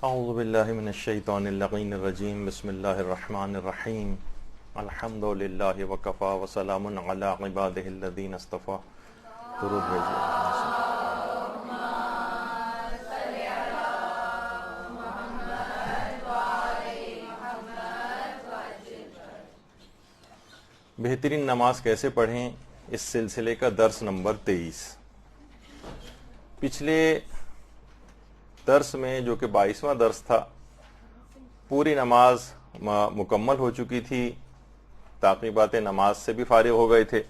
اعوذ باللہ من الشیطان اللعین الرجیم بسم اللہ الرحمن الرحیم الحمد للہ وکفا وسلام علی عبادہ الذین اصطفیٰ. درود بھیجیے. بہترین نماز کیسے پڑھیں، اس سلسلے کا درس نمبر 23. پچھلے درس میں جو کہ 22واں درس تھا، پوری نماز مکمل ہو چکی تھی، تعقیبات نماز سے بھی فارغ ہو گئے تھے.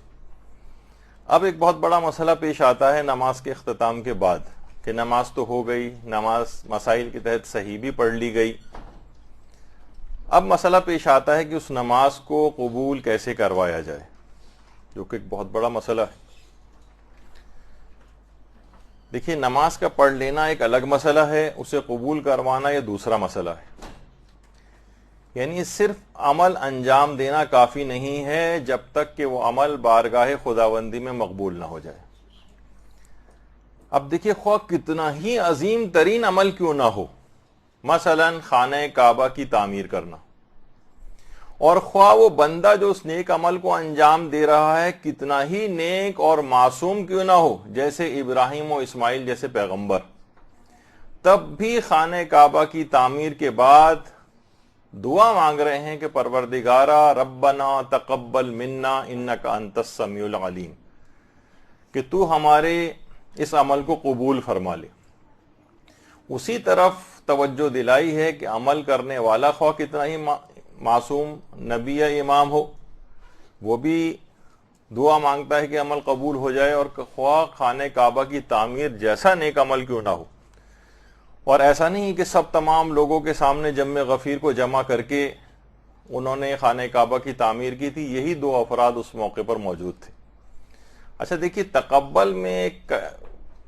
اب ایک بہت بڑا مسئلہ پیش آتا ہے نماز کے اختتام کے بعد کہ نماز تو ہو گئی، نماز مسائل کے تحت صحیح بھی پڑھ لی گئی. اب مسئلہ پیش آتا ہے کہ اس نماز کو قبول کیسے کروایا جائے، جو کہ ایک بہت بڑا مسئلہ ہے. دیکھیے، نماز کا پڑھ لینا ایک الگ مسئلہ ہے، اسے قبول کروانا یہ دوسرا مسئلہ ہے. یعنی صرف عمل انجام دینا کافی نہیں ہے جب تک کہ وہ عمل بارگاہ خداوندی میں مقبول نہ ہو جائے. اب دیکھیے، خواہ کتنا ہی عظیم ترین عمل کیوں نہ ہو، مثلا خانہ کعبہ کی تعمیر کرنا، اور خواہ وہ بندہ جو اس نیک عمل کو انجام دے رہا ہے کتنا ہی نیک اور معصوم کیوں نہ ہو، جیسے ابراہیم و اسماعیل جیسے پیغمبر، تب بھی خانہ کعبہ کی تعمیر کے بعد دعا مانگ رہے ہیں کہ پروردگارا ربنا تقبل منا انک انت السمیع العلیم، کہ تو ہمارے اس عمل کو قبول فرما لے. اسی طرف توجہ دلائی ہے کہ عمل کرنے والا خواہ کتنا ہی معصوم نبی یا امام ہو، وہ بھی دعا مانگتا ہے کہ عمل قبول ہو جائے، اور خواہ خانہ کعبہ کی تعمیر جیسا نیک عمل کیوں نہ ہو. اور ایسا نہیں کہ سب تمام لوگوں کے سامنے جمع غفیر کو جمع کر کے انہوں نے خانہ کعبہ کی تعمیر کی تھی، یہی دو افراد اس موقع پر موجود تھے. اچھا دیکھیے، تقبل میں ایک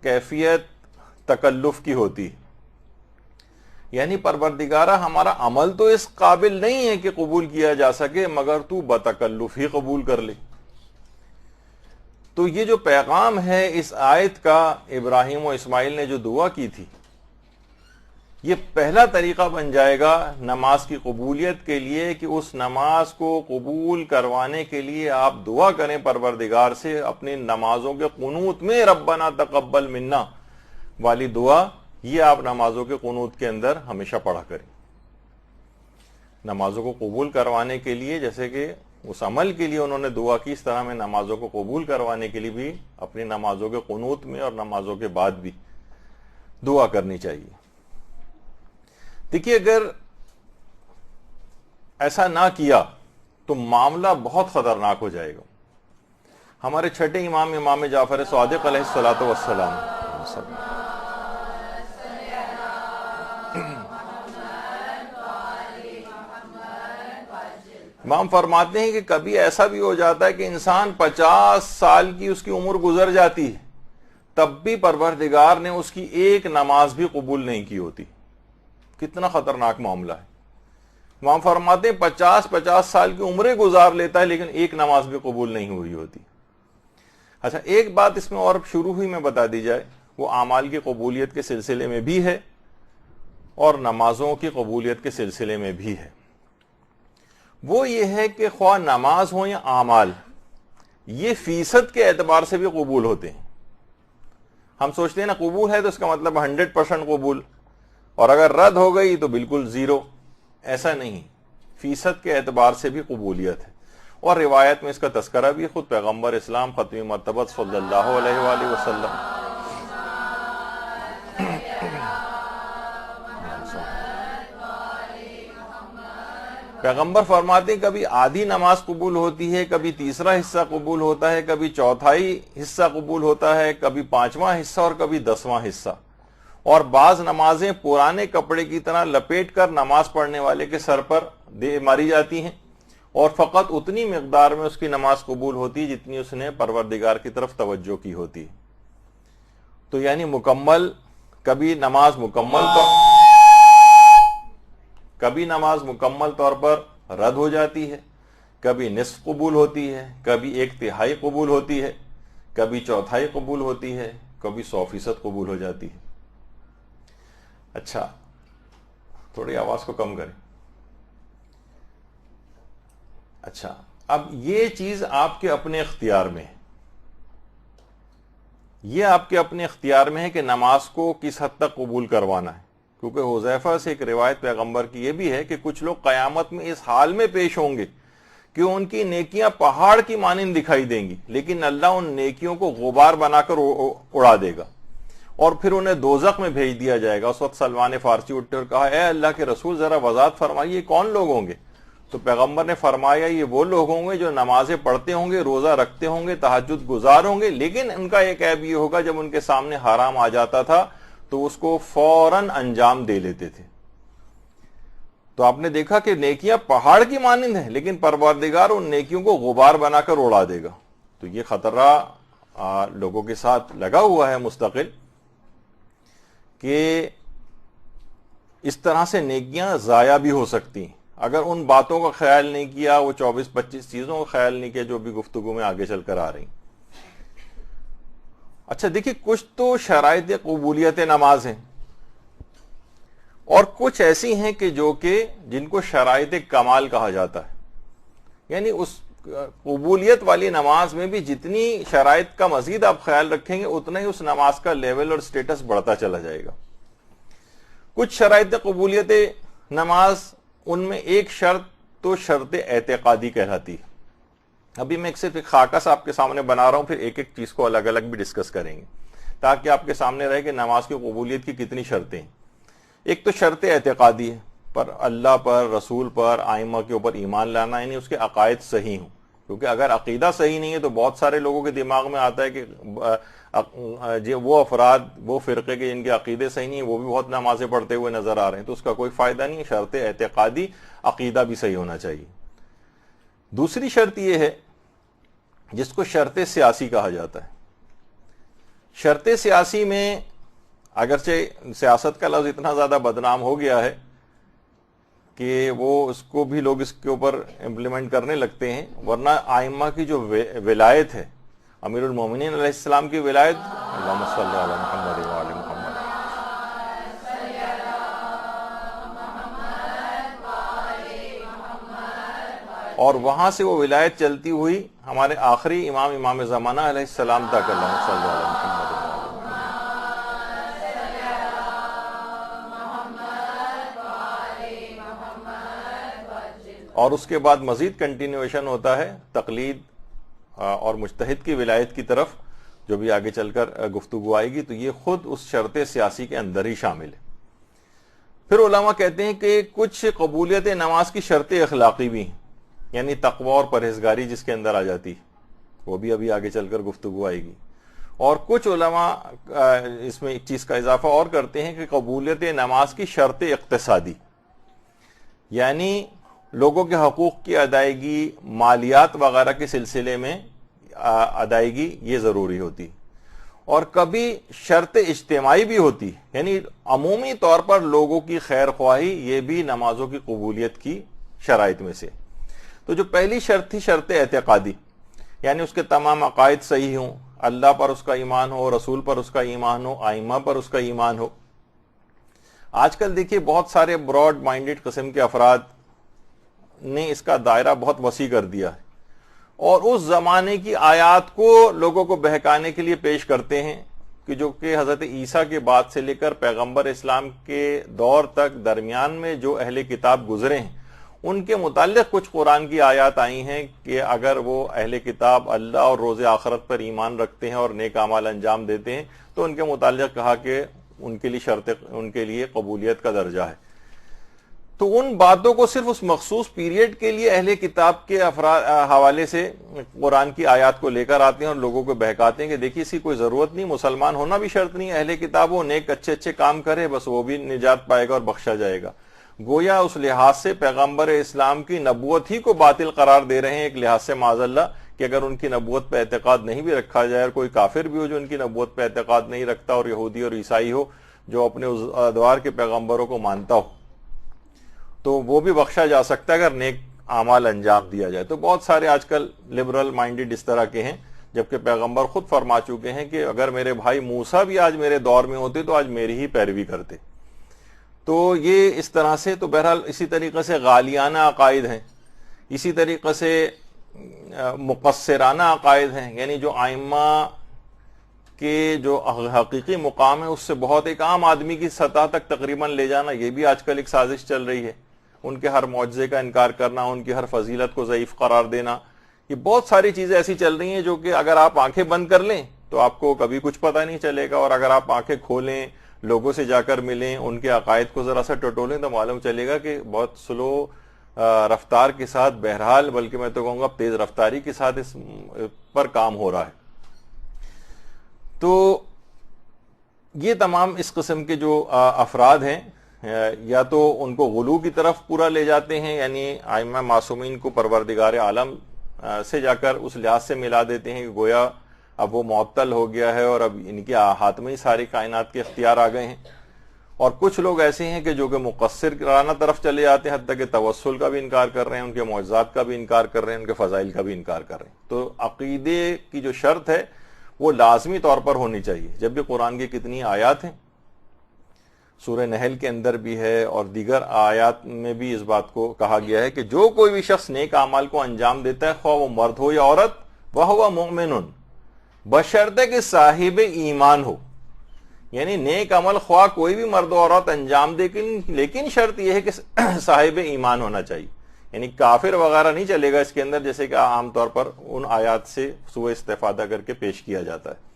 کیفیت تکلف کی ہوتی ہے، یعنی پروردگارہ ہمارا عمل تو اس قابل نہیں ہے کہ قبول کیا جا سکے، مگر تو بتکلف ہی قبول کر لے. تو یہ جو پیغام ہے اس آیت کا، ابراہیم و اسماعیل نے جو دعا کی تھی، یہ پہلا طریقہ بن جائے گا نماز کی قبولیت کے لیے کہ اس نماز کو قبول کروانے کے لیے آپ دعا کریں پروردگار سے. اپنی نمازوں کے قنوت میں ربنا تقبل منا والی دعا یہ آپ نمازوں کے قنوت کے اندر ہمیشہ پڑھا کریں. نمازوں کو قبول کروانے کے لیے، جیسے کہ اس عمل کے لیے انہوں نے دعا کی، اس طرح میں نمازوں کو قبول کروانے کے لیے بھی اپنی نمازوں کے قنوت میں اور نمازوں کے بعد بھی دعا کرنی چاہیے. دیکھیے، اگر ایسا نہ کیا تو معاملہ بہت خطرناک ہو جائے گا. ہمارے چھٹے امام، امام جعفر صادق علیہ الصلوۃ والسلام، امام فرماتے ہیں کہ کبھی ایسا بھی ہو جاتا ہے کہ انسان 50 سال کی اس کی عمر گزر جاتی ہے، تب بھی پروردگار نے اس کی ایک نماز بھی قبول نہیں کی ہوتی. کتنا خطرناک معاملہ ہے. امام فرماتے ہیں 50 سال کی عمریں گزار لیتا ہے لیکن ایک نماز بھی قبول نہیں ہوئی ہوتی. اچھا، ایک بات اس میں اور شروع ہوئی میں بتا دی جائے، وہ اعمال کی قبولیت کے سلسلے میں بھی ہے اور نمازوں کی قبولیت کے سلسلے میں بھی ہے. وہ یہ ہے کہ خواہ نماز ہو یا اعمال، یہ فیصد کے اعتبار سے بھی قبول ہوتے ہیں. ہم سوچتے ہیں نا قبول ہے تو اس کا مطلب 100% قبول، اور اگر رد ہو گئی تو بالکل زیرو. ایسا نہیں، فیصد کے اعتبار سے بھی قبولیت ہے. اور روایت میں اس کا تذکرہ بھی خود پیغمبر اسلام ختم مرتبت صلی اللہ علیہ وآلہ وسلم پیغمبر فرماتے ہیں کبھی آدھی نماز قبول ہوتی ہے، کبھی تیسرا حصہ قبول ہوتا ہے، کبھی چوتھائی حصہ قبول ہوتا ہے، کبھی 5واں حصہ اور کبھی 10واں حصہ. اور بعض نمازیں پرانے کپڑے کی طرح لپیٹ کر نماز پڑھنے والے کے سر پر ماری جاتی ہیں، اور فقط اتنی مقدار میں اس کی نماز قبول ہوتی ہے جتنی اس نے پروردگار کی طرف توجہ کی ہوتی. تو یعنی مکمل، کبھی نماز مکمل طور پر رد ہو جاتی ہے، کبھی نصف قبول ہوتی ہے، کبھی 1/3 قبول ہوتی ہے، کبھی 1/4 قبول ہوتی ہے، کبھی 100% قبول ہو جاتی ہے. اچھا، تھوڑی آواز کو کم کریں. اچھا، اب یہ چیز آپ کے اپنے اختیار میں ہے. یہ آپ کے اپنے اختیار میں ہے کہ نماز کو کس حد تک قبول کروانا ہے. کیونکہ حذیفہ سے ایک روایت پیغمبر کی یہ بھی ہے کہ کچھ لوگ قیامت میں اس حال میں پیش ہوں گے کہ ان کی نیکیاں پہاڑ کی مانند دکھائی دیں گی، لیکن اللہ ان نیکیوں کو غبار بنا کر اڑا دے گا اور پھر انہیں دوزخ میں بھیج دیا جائے گا. اس وقت سلمان فارسی اٹھے اور کہا، اے اللہ کے رسول ذرا وضاحت فرمائیے کون لوگ ہوں گے؟ تو پیغمبر نے فرمایا، یہ وہ لوگ ہوں گے جو نمازیں پڑھتے ہوں گے، روزہ رکھتے ہوں گے، تہجد گزار ہوں گے، لیکن ان کا ایک عیب یہ ہوگا جب ان کے سامنے حرام آ جاتا تھا تو اس کو فوراً انجام دے لیتے تھے. تو آپ نے دیکھا کہ نیکیاں پہاڑ کی مانند ہیں، لیکن پروردگار ان نیکیوں کو غبار بنا کر اڑا دے گا. تو یہ خطرہ لوگوں کے ساتھ لگا ہوا ہے مستقل کہ اس طرح سے نیکیاں ضائع بھی ہو سکتی ہیں اگر ان باتوں کا خیال نہیں کیا، وہ 24-25 چیزوں کا خیال نہیں کیا جو بھی گفتگو میں آگے چل کر آ رہی. اچھا دیکھیے، کچھ تو شرائط قبولیت نماز ہیں اور کچھ ایسی ہیں کہ جن کو شرائط کمال کہا جاتا ہے. یعنی اس قبولیت والی نماز میں بھی جتنی شرائط کا مزید آپ خیال رکھیں گے اتنا ہی اس نماز کا لیول اور سٹیٹس بڑھتا چلا جائے گا. کچھ شرائط قبولیت نماز، ان میں ایک شرط تو شرط اعتقادی کہلاتی ہے. ابھی میں صرف ایک خاکہ سا آپ کے سامنے بنا رہا ہوں، پھر ایک ایک چیز کو الگ الگ بھی ڈسکس کریں گے تاکہ آپ کے سامنے رہے کہ نماز کی قبولیت کی کتنی شرطیں ہیں. ایک تو شرط اعتقادی ہے، پر اللہ پر، رسول پر، ائمہ کے اوپر ایمان لانا، یعنی اس کے عقائد صحیح ہوں. کیونکہ اگر عقیدہ صحیح نہیں ہے تو بہت سارے لوگوں کے دماغ میں آتا ہے کہ وہ افراد، وہ فرقے کے جن کے عقیدے صحیح نہیں ہیں وہ بھی بہت نمازیں پڑھتے ہوئے نظر آ رہے ہیں، تو اس کا کوئی فائدہ نہیں ہے. شرط اعتقادی، عقیدہ بھی صحیح ہونا چاہیے. دوسری شرط یہ ہے جس کو شرط سیاسی کہا جاتا ہے. شرط سیاسی میں اگرچہ سیاست کا لفظ اتنا زیادہ بدنام ہو گیا ہے کہ وہ اس کو بھی لوگ اس کے اوپر امپلیمنٹ کرنے لگتے ہیں، ورنہ ائمہ کی جو ولایت ہے، امیر المومنین علیہ السلام کی ولایت، اللہم صلی علی محمد و آل محمد، اور وہاں سے وہ ولایت چلتی ہوئی ہمارے آخری امام زمانہ علیہ السلام تک، اللہم صلی علی محمد. اور اس کے بعد مزید کنٹینیویشن ہوتا ہے تقلید اور مجتہد کی ولایت کی طرف، جو بھی آگے چل کر گفتگو آئے گی. تو یہ خود اس شرط سیاسی کے اندر ہی شامل ہے. پھر علماء کہتے ہیں کہ کچھ قبولیت نماز کی شرط اخلاقی بھی ہیں، یعنی تقوی اور پرہیزگاری جس کے اندر آ جاتی ہے، وہ بھی ابھی آگے چل کر گفتگو آئے گی. اور کچھ علماء اس میں ایک چیز کا اضافہ اور کرتے ہیں کہ قبولیت نماز کی شرط اقتصادی، یعنی لوگوں کے حقوق کی ادائیگی، مالیات وغیرہ کے سلسلے میں ادائیگی یہ ضروری ہوتی. اور کبھی شرط اجتماعی بھی ہوتی، یعنی عمومی طور پر لوگوں کی خیر خواہی، یہ بھی نمازوں کی قبولیت کی شرائط میں سے. تو جو پہلی شرط تھی شرط اعتقادی، یعنی اس کے تمام عقائد صحیح ہوں، اللہ پر اس کا ایمان ہو، رسول پر اس کا ایمان ہو، ائمہ پر اس کا ایمان ہو. آج کل دیکھیے بہت سارے براڈ مائنڈڈ قسم کے افراد نے اس کا دائرہ بہت وسیع کر دیا ہے اور اس زمانے کی آیات کو لوگوں کو بہکانے کے لیے پیش کرتے ہیں کہ جو کہ حضرت عیسیٰ کے بعد سے لے کر پیغمبر اسلام کے دور تک درمیان میں جو اہل کتاب گزرے ہیں ان کے متعلق کچھ قرآن کی آیات آئی ہیں کہ اگر وہ اہل کتاب اللہ اور روز آخرت پر ایمان رکھتے ہیں اور نیک اعمال انجام دیتے ہیں تو ان کے متعلق کہا کہ ان کے لیے شرط، ان کے لیے قبولیت کا درجہ ہے. تو ان باتوں کو صرف اس مخصوص پیریڈ کے لیے اہل کتاب کے حوالے سے قرآن کی آیات کو لے کر آتے ہیں اور لوگوں کو بہکاتے ہیں کہ دیکھیے اس کی کوئی ضرورت نہیں، مسلمان ہونا بھی شرط نہیں، اہل کتاب وہ نیک اچھے کام کرے بس وہ بھی نجات پائے گا اور بخشا جائے گا. گویا اس لحاظ سے پیغمبر اسلام کی نبوت ہی کو باطل قرار دے رہے ہیں ایک لحاظ سے معاذ اللہ، کہ اگر ان کی نبوت پہ اعتقاد نہیں بھی رکھا جائے اور کوئی کافر بھی ہو جو ان کی نبوت پہ اعتقاد نہیں رکھتا اور یہودی اور عیسائی ہو جو اپنے ادوار کے پیغمبروں کو مانتا ہو تو وہ بھی بخشا جا سکتا ہے اگر نیک اعمال انجام دیا جائے. تو بہت سارے آج کل لبرل مائنڈڈ اس طرح کے ہیں، جبکہ پیغمبر خود فرما چکے ہیں کہ اگر میرے بھائی موسیٰ بھی آج میرے دور میں ہوتے تو آج میری ہی پیروی کرتے. تو یہ اس طرح سے، تو بہرحال اسی طریقے سے غالیانہ عقائد ہیں، اسی طریقے سے مقصرانہ عقائد ہیں، یعنی جو ائمہ کے جو حقیقی مقام ہے اس سے بہت ایک عام آدمی کی سطح تک تقریباً لے جانا، یہ بھی آج کل ایک سازش چل رہی ہے۔ ان کے ہر معجزے کا انکار کرنا، ان کی ہر فضیلت کو ضعیف قرار دینا، یہ بہت ساری چیزیں ایسی چل رہی ہیں جو کہ اگر آپ آنکھیں بند کر لیں تو آپ کو کبھی کچھ پتہ نہیں چلے گا، اور اگر آپ آنکھیں کھولیں، لوگوں سے جا کر ملیں، ان کے عقائد کو ذرا سا ٹٹولیں تو معلوم چلے گا کہ بہت سلو رفتار کے ساتھ، بہرحال بلکہ میں تو کہوں گا تیز رفتاری کے ساتھ اس پر کام ہو رہا ہے۔ تو یہ تمام اس قسم کے جو افراد ہیں، یا تو ان کو غلو کی طرف پورا لے جاتے ہیں، یعنی ائمہ معصومین کو پروردگار عالم سے جا کر اس لحاظ سے ملا دیتے ہیں کہ گویا اب وہ معطل ہو گیا ہے اور اب ان کے ہاتھ میں ہی ساری کائنات کے اختیار آ گئے ہیں۔ اور کچھ لوگ ایسے ہیں کہ جو کہ مقصرانہ طرف چلے جاتے ہیں، حتیٰ کہ توسل کا بھی انکار کر رہے ہیں، ان کے معجزات کا بھی انکار کر رہے ہیں، ان کے فضائل کا بھی انکار کر رہے ہیں۔ تو عقیدے کی جو شرط ہے وہ لازمی طور پر ہونی چاہیے۔ جب بھی قرآن کی کتنی آیات ہیں، سورہ نحل کے اندر بھی ہے اور دیگر آیات میں بھی اس بات کو کہا گیا ہے کہ جو کوئی بھی شخص نیک اعمال کو انجام دیتا ہے، خواہ وہ مرد ہو یا عورت، وَهُوَ مُؤْمِنٌ، بشرطے کہ صاحب ایمان ہو۔ یعنی نیک عمل خواہ کوئی بھی مرد و عورت انجام دے، لیکن شرط یہ ہے کہ صاحب ایمان ہونا چاہیے، یعنی کافر وغیرہ نہیں چلے گا اس کے اندر، جیسے کہ عام طور پر ان آیات سے سوء استفادہ کر کے پیش کیا جاتا ہے۔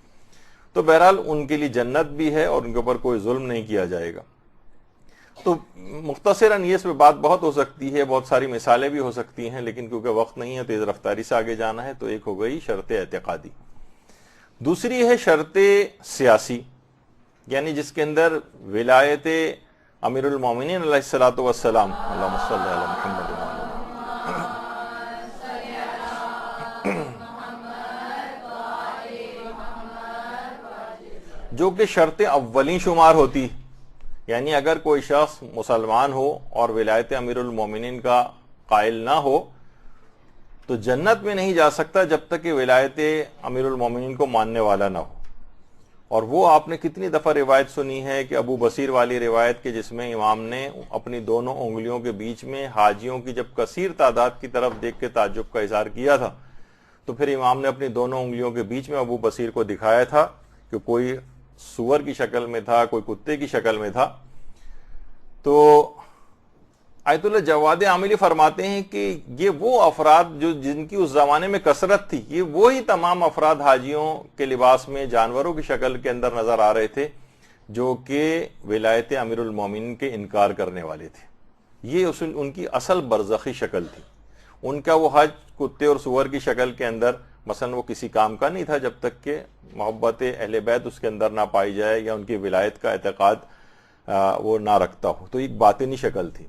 تو بہرحال ان کے لیے جنت بھی ہے اور ان کے اوپر کوئی ظلم نہیں کیا جائے گا۔ تو مختصراً یہ اس پہ بات بہت ہو سکتی ہے، بہت ساری مثالیں بھی ہو سکتی ہیں، لیکن کیونکہ وقت نہیں ہے تیز رفتاری سے آگے جانا ہے، تو ایک ہو گئی شرط اعتقادی۔ دوسری ہے شرط سیاسی، یعنی جس کے اندر ولایت امیر المومنین علیہ الصلوۃ والسلام، اللہم صلی علی محمد وعلی جو کہ شرط اولی شمار ہوتی، یعنی اگر کوئی شخص مسلمان ہو اور ولایت امیر المومنین کا قائل نہ ہو تو جنت میں نہیں جا سکتا جب تک کہ ولایت امیر المومنین کو ماننے والا نہ ہو۔ اور وہ آپ نے کتنی دفعہ روایت سنی ہے کہ ابو بصیر والی روایت کے جس میں امام نے اپنی دونوں انگلیوں کے بیچ میں حاجیوں کی جب کثیر تعداد کی طرف دیکھ کے تعجب کا اظہار کیا تھا، تو پھر امام نے اپنی دونوں انگلیوں کے بیچ میں ابو بصیر کو دکھایا تھا کہ کوئی سور کی شکل میں تھا، کوئی کتے کی شکل میں تھا۔ تو آیت اللہ جواد عاملی فرماتے ہیں کہ یہ وہ افراد جو جن کی اس زمانے میں کثرت تھی، یہ وہی تمام افراد حاجیوں کے لباس میں جانوروں کی شکل کے اندر نظر آ رہے تھے جو کہ ولایت امیر المومنین کے انکار کرنے والے تھے۔ یہ ان کی اصل برزخی شکل تھی۔ ان کا وہ حج کتے اور سور کی شکل کے اندر مثلا وہ کسی کام کا نہیں تھا جب تک کہ محبت اہل بیت اس کے اندر نہ پائی جائے یا ان کی ولایت کا اعتقاد وہ نہ رکھتا ہو، تو ایک باطنی شکل تھی۔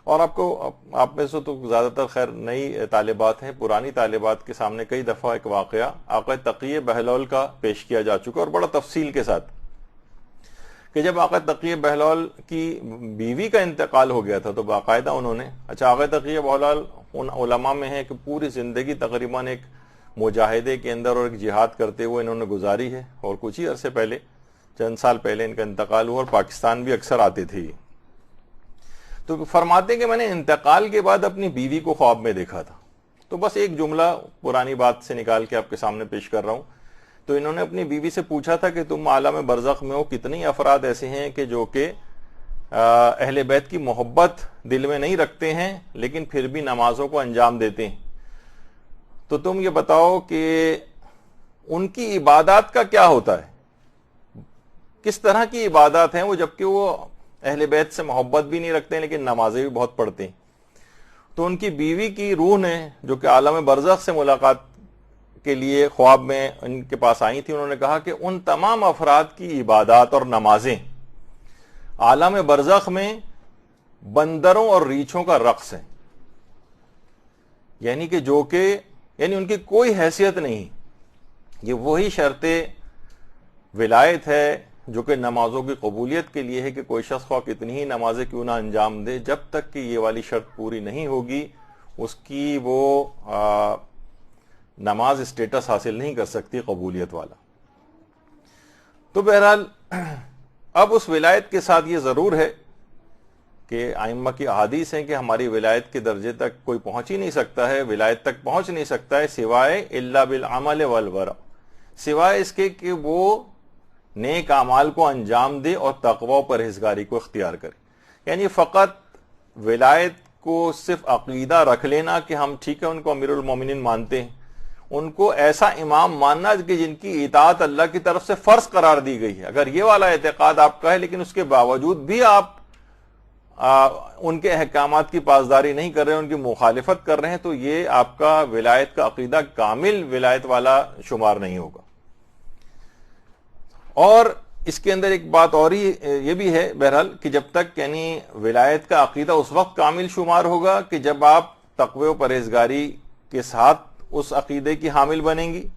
اور آپ میں سے تو زیادہ تر خیر نئی طالبات ہیں، پرانی طالبات کے سامنے کئی دفعہ ایک واقعہ آقا تقی بہلول کا پیش کیا جا چکا اور بڑا تفصیل کے ساتھ، کہ جب آقا تقی بہلول کی بیوی کا انتقال ہو گیا تھا تو باقاعدہ انہوں نے، آقا تقی بہلول ان علماء میں ہے کہ پوری زندگی تقریباً ایک مجاہدے کے اندر اور ایک جہاد کرتے ہوئے انہوں نے گزاری ہے، اور کچھ ہی عرصے پہلے، چند سال پہلے ان کا انتقال ہوا، اور پاکستان بھی اکثر آتے تھے۔ تو فرماتے کہ میں نے انتقال کے بعد اپنی بیوی کو خواب میں دیکھا تھا۔ تو بس ایک جملہ پرانی بات سے نکال کے آپ کے سامنے پیش کر رہا ہوں۔ تو انہوں نے اپنی بیوی سے پوچھا تھا کہ تم عالم برزخ میں ہو، کتنی افراد ایسے ہیں کہ جو کہ اہل بیت کی محبت دل میں نہیں رکھتے ہیں لیکن پھر بھی نمازوں کو انجام دیتے ہیں، تو تم یہ بتاؤ کہ ان کی عبادات کا کیا ہوتا ہے، کس طرح کی عبادات ہیں وہ، جبکہ وہ اہل بیت سے محبت بھی نہیں رکھتے ہیں لیکن نمازیں بھی بہت پڑھتے ہیں۔ تو ان کی بیوی کی روح نے، جو کہ عالم برزخ سے ملاقات کے لیے خواب میں ان کے پاس آئی تھی، انہوں نے کہا کہ ان تمام افراد کی عبادات اور نمازیں عالم برزخ میں بندروں اور ریچھوں کا رقص ہے، یعنی کہ جو کہ یعنی ان کی کوئی حیثیت نہیں۔ یہ وہی شرط ولایت ہے جو کہ نمازوں کی قبولیت کے لیے ہے کہ کوئی شخص خواہ کتنی ہی نمازیں کیوں نہ انجام دے، جب تک کہ یہ والی شرط پوری نہیں ہوگی اس کی وہ نماز اسٹیٹس حاصل نہیں کر سکتی قبولیت والا۔ تو بہرحال اب اس ولایت کے ساتھ یہ ضرور ہے کہ آئمہ کی احادیث ہیں کہ ہماری ولایت کے درجے تک کوئی پہنچ ہی نہیں سکتا ہے، ولایت تک پہنچ نہیں سکتا ہے سوائے الا بالعمل والورع، سوائے اس کے کہ وہ نیک اعمال کو انجام دے اور تقوی و پرہیزگاری کو اختیار کرے۔ یعنی فقط ولایت کو صرف عقیدہ رکھ لینا کہ ہم ٹھیک ہے ان کو امیر المومنین مانتے ہیں، ان کو ایسا امام ماننا کہ جن کی اطاعت اللہ کی طرف سے فرض قرار دی گئی ہے، اگر یہ والا اعتقاد آپ کا ہے لیکن اس کے باوجود بھی آپ ان کے احکامات کی پاسداری نہیں کر رہے ہیں، ان کی مخالفت کر رہے ہیں، تو یہ آپ کا ولایت کا عقیدہ کامل ولایت والا شمار نہیں ہوگا۔ اور اس کے اندر ایک بات اور ہی یہ بھی ہے بہرحال کہ جب تک یعنی ولایت کا عقیدہ اس وقت کامل شمار ہوگا کہ جب آپ تقوی و پرہیزگاری کے ساتھ اس عقیدے کی حامل بنیں گی،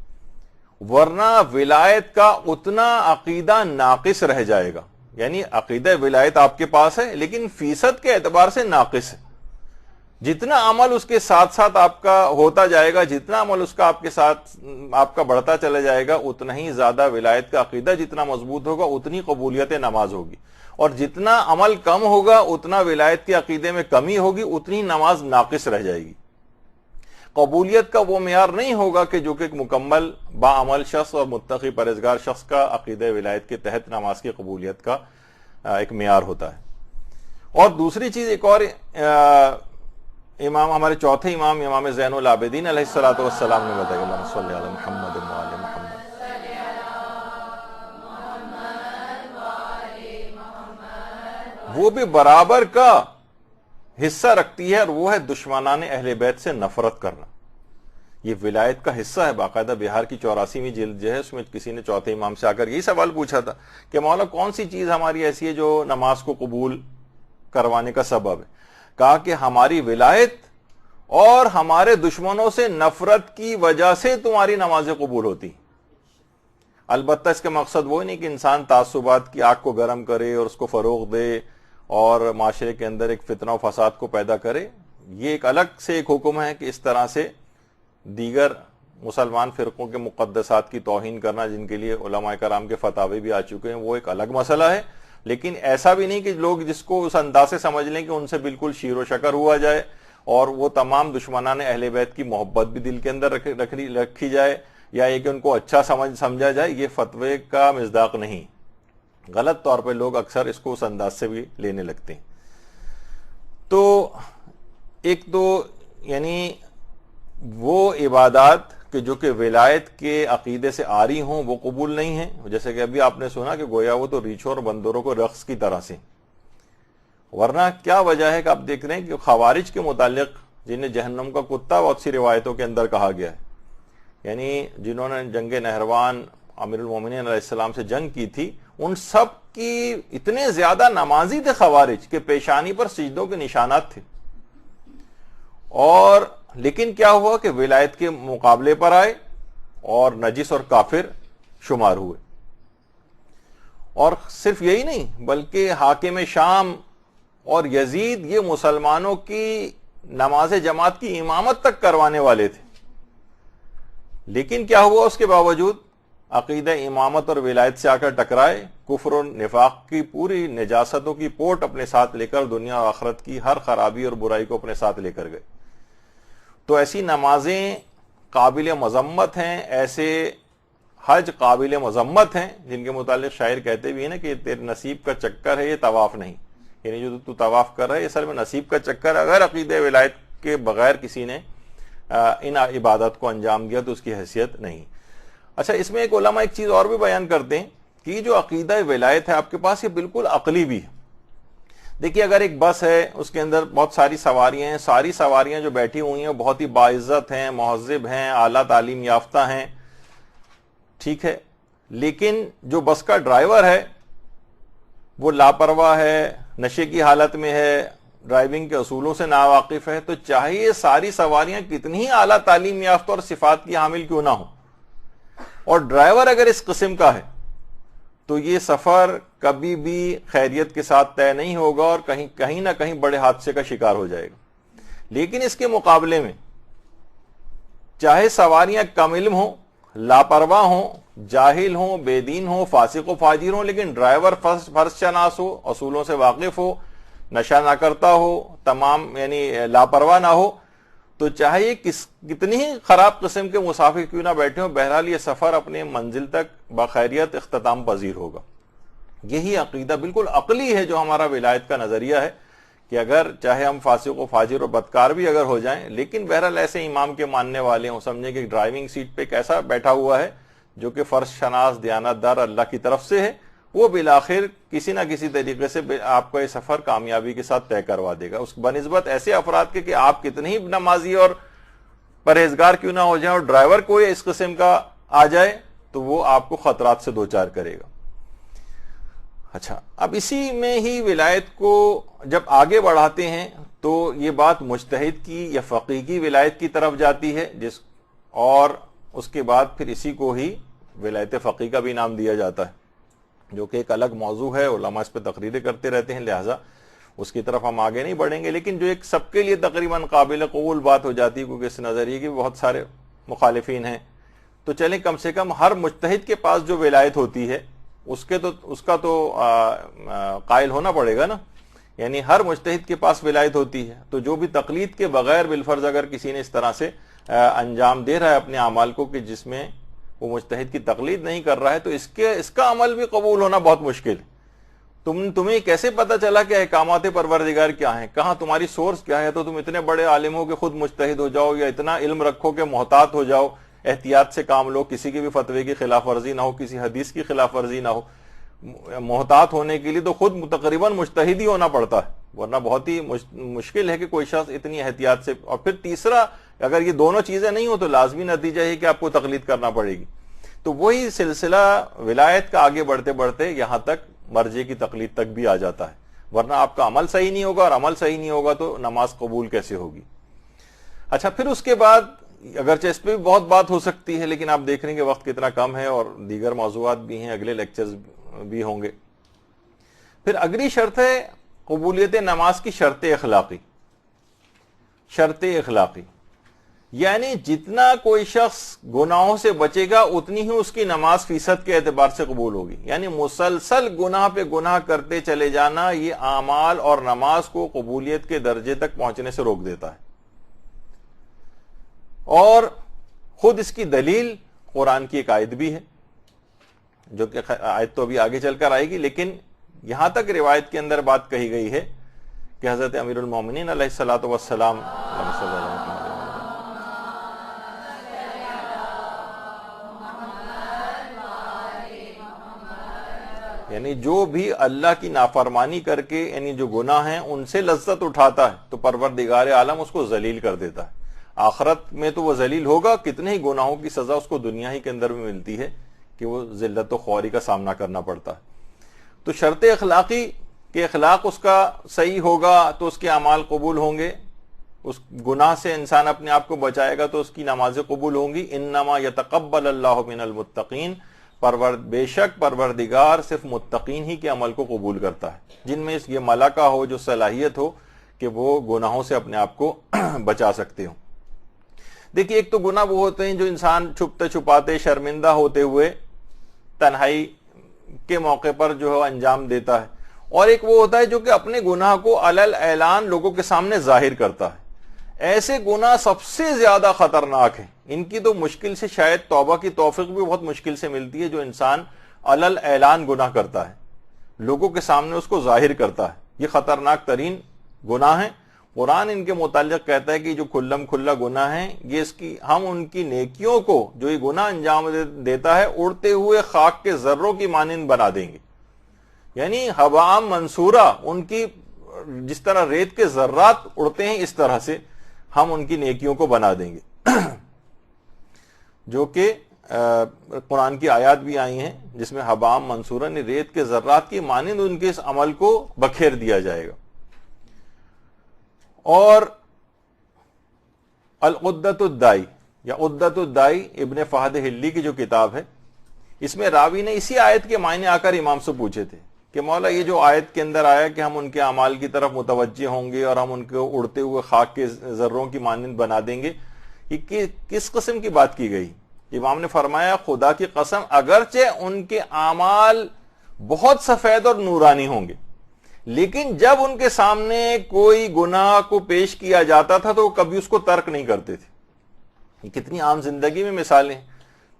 ورنہ ولایت کا اتنا عقیدہ ناقص رہ جائے گا۔ یعنی عقیدہ ولایت آپ کے پاس ہے لیکن فیصد کے اعتبار سے ناقص ہے، جتنا عمل اس کے ساتھ ساتھ آپ کا ہوتا جائے گا، جتنا عمل اس کا آپ کے ساتھ آپ کا بڑھتا چلا جائے گا، اتنا ہی زیادہ ولایت کا عقیدہ جتنا مضبوط ہوگا اتنی قبولیت نماز ہوگی، اور جتنا عمل کم ہوگا اتنا ولایت کے عقیدے میں کمی ہوگی، اتنی نماز ناقص رہ جائے گی۔ قبولیت کا وہ معیار نہیں ہوگا کہ جو کہ ایک مکمل باعمل شخص اور متقی پرہیزگار شخص کا عقیدہ ولایت کے تحت نماز کی قبولیت کا ایک معیار ہوتا ہے۔ اور دوسری چیز ایک اور امام ہمارے چوتھے امام زین العابدین علیہ الصلوۃ والسلام نے بتایا، اللہم صلی علی محمد وآل محمد، وہ بھی برابر کا حصہ رکھتی ہے، اور وہ ہے دشمنان اہل بیت سے نفرت کرنا۔ یہ ولایت کا حصہ ہے۔ باقاعدہ بہار کی 84ویں جلد جو ہے اس میں کسی نے چوتھے امام سے آ کر یہی سوال پوچھا تھا کہ مولا کون سی چیز ہماری ایسی ہے جو نماز کو قبول کروانے کا سبب ہے؟ کہا کہ ہماری ولایت اور ہمارے دشمنوں سے نفرت کی وجہ سے تمہاری نمازیں قبول ہوتی۔ البتہ اس کا مقصد وہ نہیں کہ انسان تعصبات کی آگ کو گرم کرے اور اس کو فروغ دے اور معاشرے کے اندر ایک فتنہ و فساد کو پیدا کرے۔ یہ ایک الگ سے ایک حکم ہے کہ اس طرح سے دیگر مسلمان فرقوں کے مقدسات کی توہین کرنا، جن کے لیے علماء کرام کے فتاوی بھی آ چکے ہیں، وہ ایک الگ مسئلہ ہے۔ لیکن ایسا بھی نہیں کہ لوگ جس کو اس انداز سے سمجھ لیں کہ ان سے بالکل شیر و شکر ہوا جائے اور وہ تمام دشمنان اہل بیت کی محبت بھی دل کے اندر رکھی جائے، یا یہ کہ ان کو اچھا سمجھا جائے، یہ فتوے کا مصداق نہیں۔ غلط طور پہ لوگ اکثر اس کو اس انداز سے بھی لینے لگتے ہیں۔ تو ایک تو یعنی وہ عبادات کہ جو کہ ولایت کے عقیدے سے آری ہوں وہ قبول نہیں ہیں، جیسے کہ ابھی آپ نے سنا کہ گویا وہ تو ریچھوں اور بندروں کو رقص کی طرح سے۔ ورنہ کیا وجہ ہے کہ آپ دیکھ رہے ہیں کہ خوارج کے متعلق جنہیں جہنم کا کتا بہت سی روایتوں کے اندر کہا گیا ہے، یعنی جنہوں نے جنگ نہروان امیر المومنین علیہ السلام سے جنگ کی تھی، ان سب کی اتنے زیادہ نمازی تھے خوارج کہ پیشانی پر سجدوں کے نشانات تھے، اور لیکن کیا ہوا کہ ولایت کے مقابلے پر آئے اور نجس اور کافر شمار ہوئے۔ اور صرف یہی نہیں بلکہ حاکم شام اور یزید یہ مسلمانوں کی نماز جماعت کی امامت تک کروانے والے تھے، لیکن کیا ہوا اس کے باوجود عقیدہ امامت اور ولایت سے آ کر ٹکرائے، کفر و نفاق کی پوری نجاستوں کی پوٹ اپنے ساتھ لے کر دنیا و آخرت کی ہر خرابی اور برائی کو اپنے ساتھ لے کر گئے۔ تو ایسی نمازیں قابل مذمت ہیں، ایسے حج قابل مذمت ہیں جن کے متعلق شاعر کہتے بھی ہیں نا کہ تیرے نصیب کا چکر ہے یہ طواف نہیں، یعنی جو تو طواف کر رہا ہے یہ اصل میں نصیب کا چکر ہے۔ اگر عقیدہ ولایت کے بغیر کسی نے ان عبادت کو انجام دیا تو اس کی حیثیت نہیں۔ اچھا، اس میں ایک علماء ایک چیز اور بھی بیان کرتے ہیں کہ یہ جو عقیدہ ولایت ہے آپ کے پاس یہ بالکل عقلی بھی ہے۔ دیکھیے اگر ایک بس ہے اس کے اندر بہت ساری سواریاں ہیں، ساری سواریاں جو بیٹھی ہوئی ہیں بہت ہی باعزت ہیں، مہذب ہیں، اعلیٰ تعلیم یافتہ ہیں، ٹھیک ہے، لیکن جو بس کا ڈرائیور ہے وہ لاپرواہ ہے، نشے کی حالت میں ہے، ڈرائیونگ کے اصولوں سے ناواقف ہے، تو چاہیے ساری سواریاں کتنی ہی اعلیٰ تعلیم یافتہ اور صفات کی حامل کیوں نہ ہوں، اور ڈرائیور اگر اس قسم کا ہے تو یہ سفر کبھی بھی خیریت کے ساتھ طے نہیں ہوگا اور کہیں نہ کہیں بڑے حادثے کا شکار ہو جائے گا۔ لیکن اس کے مقابلے میں چاہے سواریاں کم علم ہوں، لاپرواہ ہوں، جاہل ہوں، بے دین ہوں، فاسق و فاجر ہوں، لیکن ڈرائیور فرض شناس ہو، اصولوں سے واقف ہو، نشہ نہ کرتا ہو، تمام یعنی لاپرواہ نہ ہو، تو چاہے کتنی ہی خراب قسم کے مسافر کیوں نہ بیٹھے ہوں، بہرحال یہ سفر اپنے منزل تک بخیریت اختتام پذیر ہوگا۔ یہی عقیدہ بالکل عقلی ہے جو ہمارا ولایت کا نظریہ ہے، کہ اگر چاہے ہم فاسق و فاجر و بدکار بھی اگر ہو جائیں، لیکن بہرحال ایسے امام کے ماننے والے ہوں، سمجھیں کہ ڈرائیونگ سیٹ پہ کیسا بیٹھا ہوا ہے جو کہ فرض شناس دیانت دار اللہ کی طرف سے ہے، وہ بالآخر کسی نہ کسی طریقے سے آپ کا یہ سفر کامیابی کے ساتھ طے کروا دے گا، اس بنسبت ایسے افراد کے کہ آپ کتنے ہی نمازی اور پرہیزگار کیوں نہ ہو جائیں، اور ڈرائیور کوئی اس قسم کا آ جائے تو وہ آپ کو خطرات سے دوچار کرے گا۔ اچھا، اب اسی میں ہی ولایت کو جب آگے بڑھاتے ہیں تو یہ بات مجتہد کی یا فقیہ کی ولایت کی طرف جاتی ہے، اور اس کے بعد پھر اسی کو ہی ولایت فقیہ کا بھی نام دیا جاتا ہے، جو کہ ایک الگ موضوع ہے، علماء اس پہ تقریریں کرتے رہتے ہیں، لہٰذا اس کی طرف ہم آگے نہیں بڑھیں گے، لیکن جو ایک سب کے لیے تقریباً قابل قبول بات ہو جاتی ہے، کیونکہ اس نظریے کی بہت سارے مخالفین ہیں، تو چلیں کم سے کم ہر مجتہد کے پاس جو ولایت ہوتی ہے اس کا تو قائل ہونا پڑے گا نا، یعنی ہر مجتہد کے پاس ولایت ہوتی ہے، تو جو بھی تقلید کے بغیر بالفرض اگر کسی نے اس طرح سے انجام دے رہا ہے اپنے اعمال کو کہ جس میں وہ مجتہد کی تقلید نہیں کر رہا ہے، تو اس کا عمل بھی قبول ہونا بہت مشکل ہے۔ تمہیں کیسے پتا چلا کہ احکامات پروردگار کیا ہیں، کہاں تمہاری سورس کیا ہے؟ تو تم اتنے بڑے عالم ہو کہ خود مجتہد ہو جاؤ، یا اتنا علم رکھو کہ محتاط ہو جاؤ، احتیاط سے کام لو، کسی کے بھی فتوے کی خلاف ورزی نہ ہو، کسی حدیث کی خلاف ورزی نہ ہو۔ محتاط ہونے کے لیے تو خود تقریباً مجتہد ہی ہونا پڑتا ہے، ورنہ بہت ہی مشکل ہے کہ کوئی شخص اتنی احتیاط سے۔ اور پھر تیسرا، اگر یہ دونوں چیزیں نہیں ہو تو لازمی نتیجہ ہے کہ آپ کو تقلید کرنا پڑے گی۔ تو وہی سلسلہ ولایت کا آگے بڑھتے بڑھتے یہاں تک مرجع کی تقلید تک بھی آ جاتا ہے، ورنہ آپ کا عمل صحیح نہیں ہوگا، اور عمل صحیح نہیں ہوگا تو نماز قبول کیسے ہوگی؟ اچھا، پھر اس کے بعد اگرچہ اس پہ بھی بہت بات ہو سکتی ہے، لیکن آپ دیکھ رہے ہیں کہ وقت کتنا کم ہے اور دیگر موضوعات بھی ہیں، اگلے لیکچرز بھی ہوں گے۔ پھر اگلی شرط ہے قبولیت نماز کی شرط اخلاقی۔ شرط اخلاقی یعنی جتنا کوئی شخص گناہوں سے بچے گا اتنی ہی اس کی نماز فیصد کے اعتبار سے قبول ہوگی، یعنی مسلسل گناہ پہ گناہ کرتے چلے جانا یہ اعمال اور نماز کو قبولیت کے درجے تک پہنچنے سے روک دیتا ہے۔ اور خود اس کی دلیل قرآن کی ایک آیت بھی ہے، جو کہ آیت تو ابھی آگے چل کر آئے گی، لیکن یہاں تک روایت کے اندر بات کہی گئی ہے کہ حضرت امیر المومنین علیہ الصلوۃ والسلام یعنی جو بھی اللہ کی نافرمانی کر کے یعنی جو گناہ ہیں ان سے لذت اٹھاتا ہے تو پروردگار عالم اس کو ذلیل کر دیتا ہے۔ آخرت میں تو وہ ذلیل ہوگا، کتنے ہی گناہوں کی سزا اس کو دنیا ہی کے اندر بھی ملتی ہے کہ وہ ذلت و خواری کا سامنا کرنا پڑتا ہے۔ تو شرط اخلاقی کہ اخلاق اس کا صحیح ہوگا تو اس کے اعمال قبول ہوں گے، اس گناہ سے انسان اپنے آپ کو بچائے گا تو اس کی نمازیں قبول ہوں گی۔ انما یتقبل اللہ من المتقین، بے شک پروردگار صرف متقین ہی کے عمل کو قبول کرتا ہے، جن میں یہ ملکہ ہو، جو صلاحیت ہو کہ وہ گناہوں سے اپنے آپ کو بچا سکتے ہوں۔ دیکھیے، ایک تو گناہ وہ ہوتے ہیں جو انسان چھپتے چھپاتے شرمندہ ہوتے ہوئے تنہائی کے موقع پر جو ہے انجام دیتا ہے، اور ایک وہ ہوتا ہے جو کہ اپنے گناہ کو علل اعلان لوگوں کے سامنے ظاہر کرتا ہے۔ ایسے گناہ سب سے زیادہ خطرناک ہیں، ان کی تو مشکل سے شاید توبہ کی توفیق بھی بہت مشکل سے ملتی ہے، جو انسان علل اعلان گناہ کرتا ہے، لوگوں کے سامنے اس کو ظاہر کرتا ہے، یہ خطرناک ترین گناہ ہیں۔ قرآن ان کے متعلق کہتا ہے کہ جو کھلم کھلا گناہ ہیں، یہ ہم ان کی نیکیوں کو جو یہ گناہ انجام دیتا ہے اڑتے ہوئے خاک کے ذروں کی مانند بنا دیں گے، یعنی ہوا منصورہ، ان کی جس طرح ریت کے ذرات اڑتے ہیں اس طرح سے ہم ان کی نیکیوں کو بنا دیں گے، جو کہ قرآن کی آیات بھی آئی ہیں جس میں ہبام منصورہ نے ریت کے ذرات کی مانند ان کے اس عمل کو بکھیر دیا جائے گا۔ اور العدۃ الدائی یا عدۃ الدائی ابن فہد حلی کی جو کتاب ہے، اس میں راوی نے اسی آیت کے معنی آ کر امام سے پوچھے تھے کہ مولا یہ جو آیت کے اندر آیا کہ ہم ان کے اعمال کی طرف متوجہ ہوں گے اور ہم ان کو اڑتے ہوئے خاک کے ذروں کی مانند بنا دیں گے، یہ کس قسم کی بات کی گئی؟ امام نے فرمایا خدا کی قسم، اگرچہ ان کے اعمال بہت سفید اور نورانی ہوں گے، لیکن جب ان کے سامنے کوئی گناہ کو پیش کیا جاتا تھا تو وہ کبھی اس کو ترک نہیں کرتے تھے. یہ کتنی عام زندگی میں مثالیں.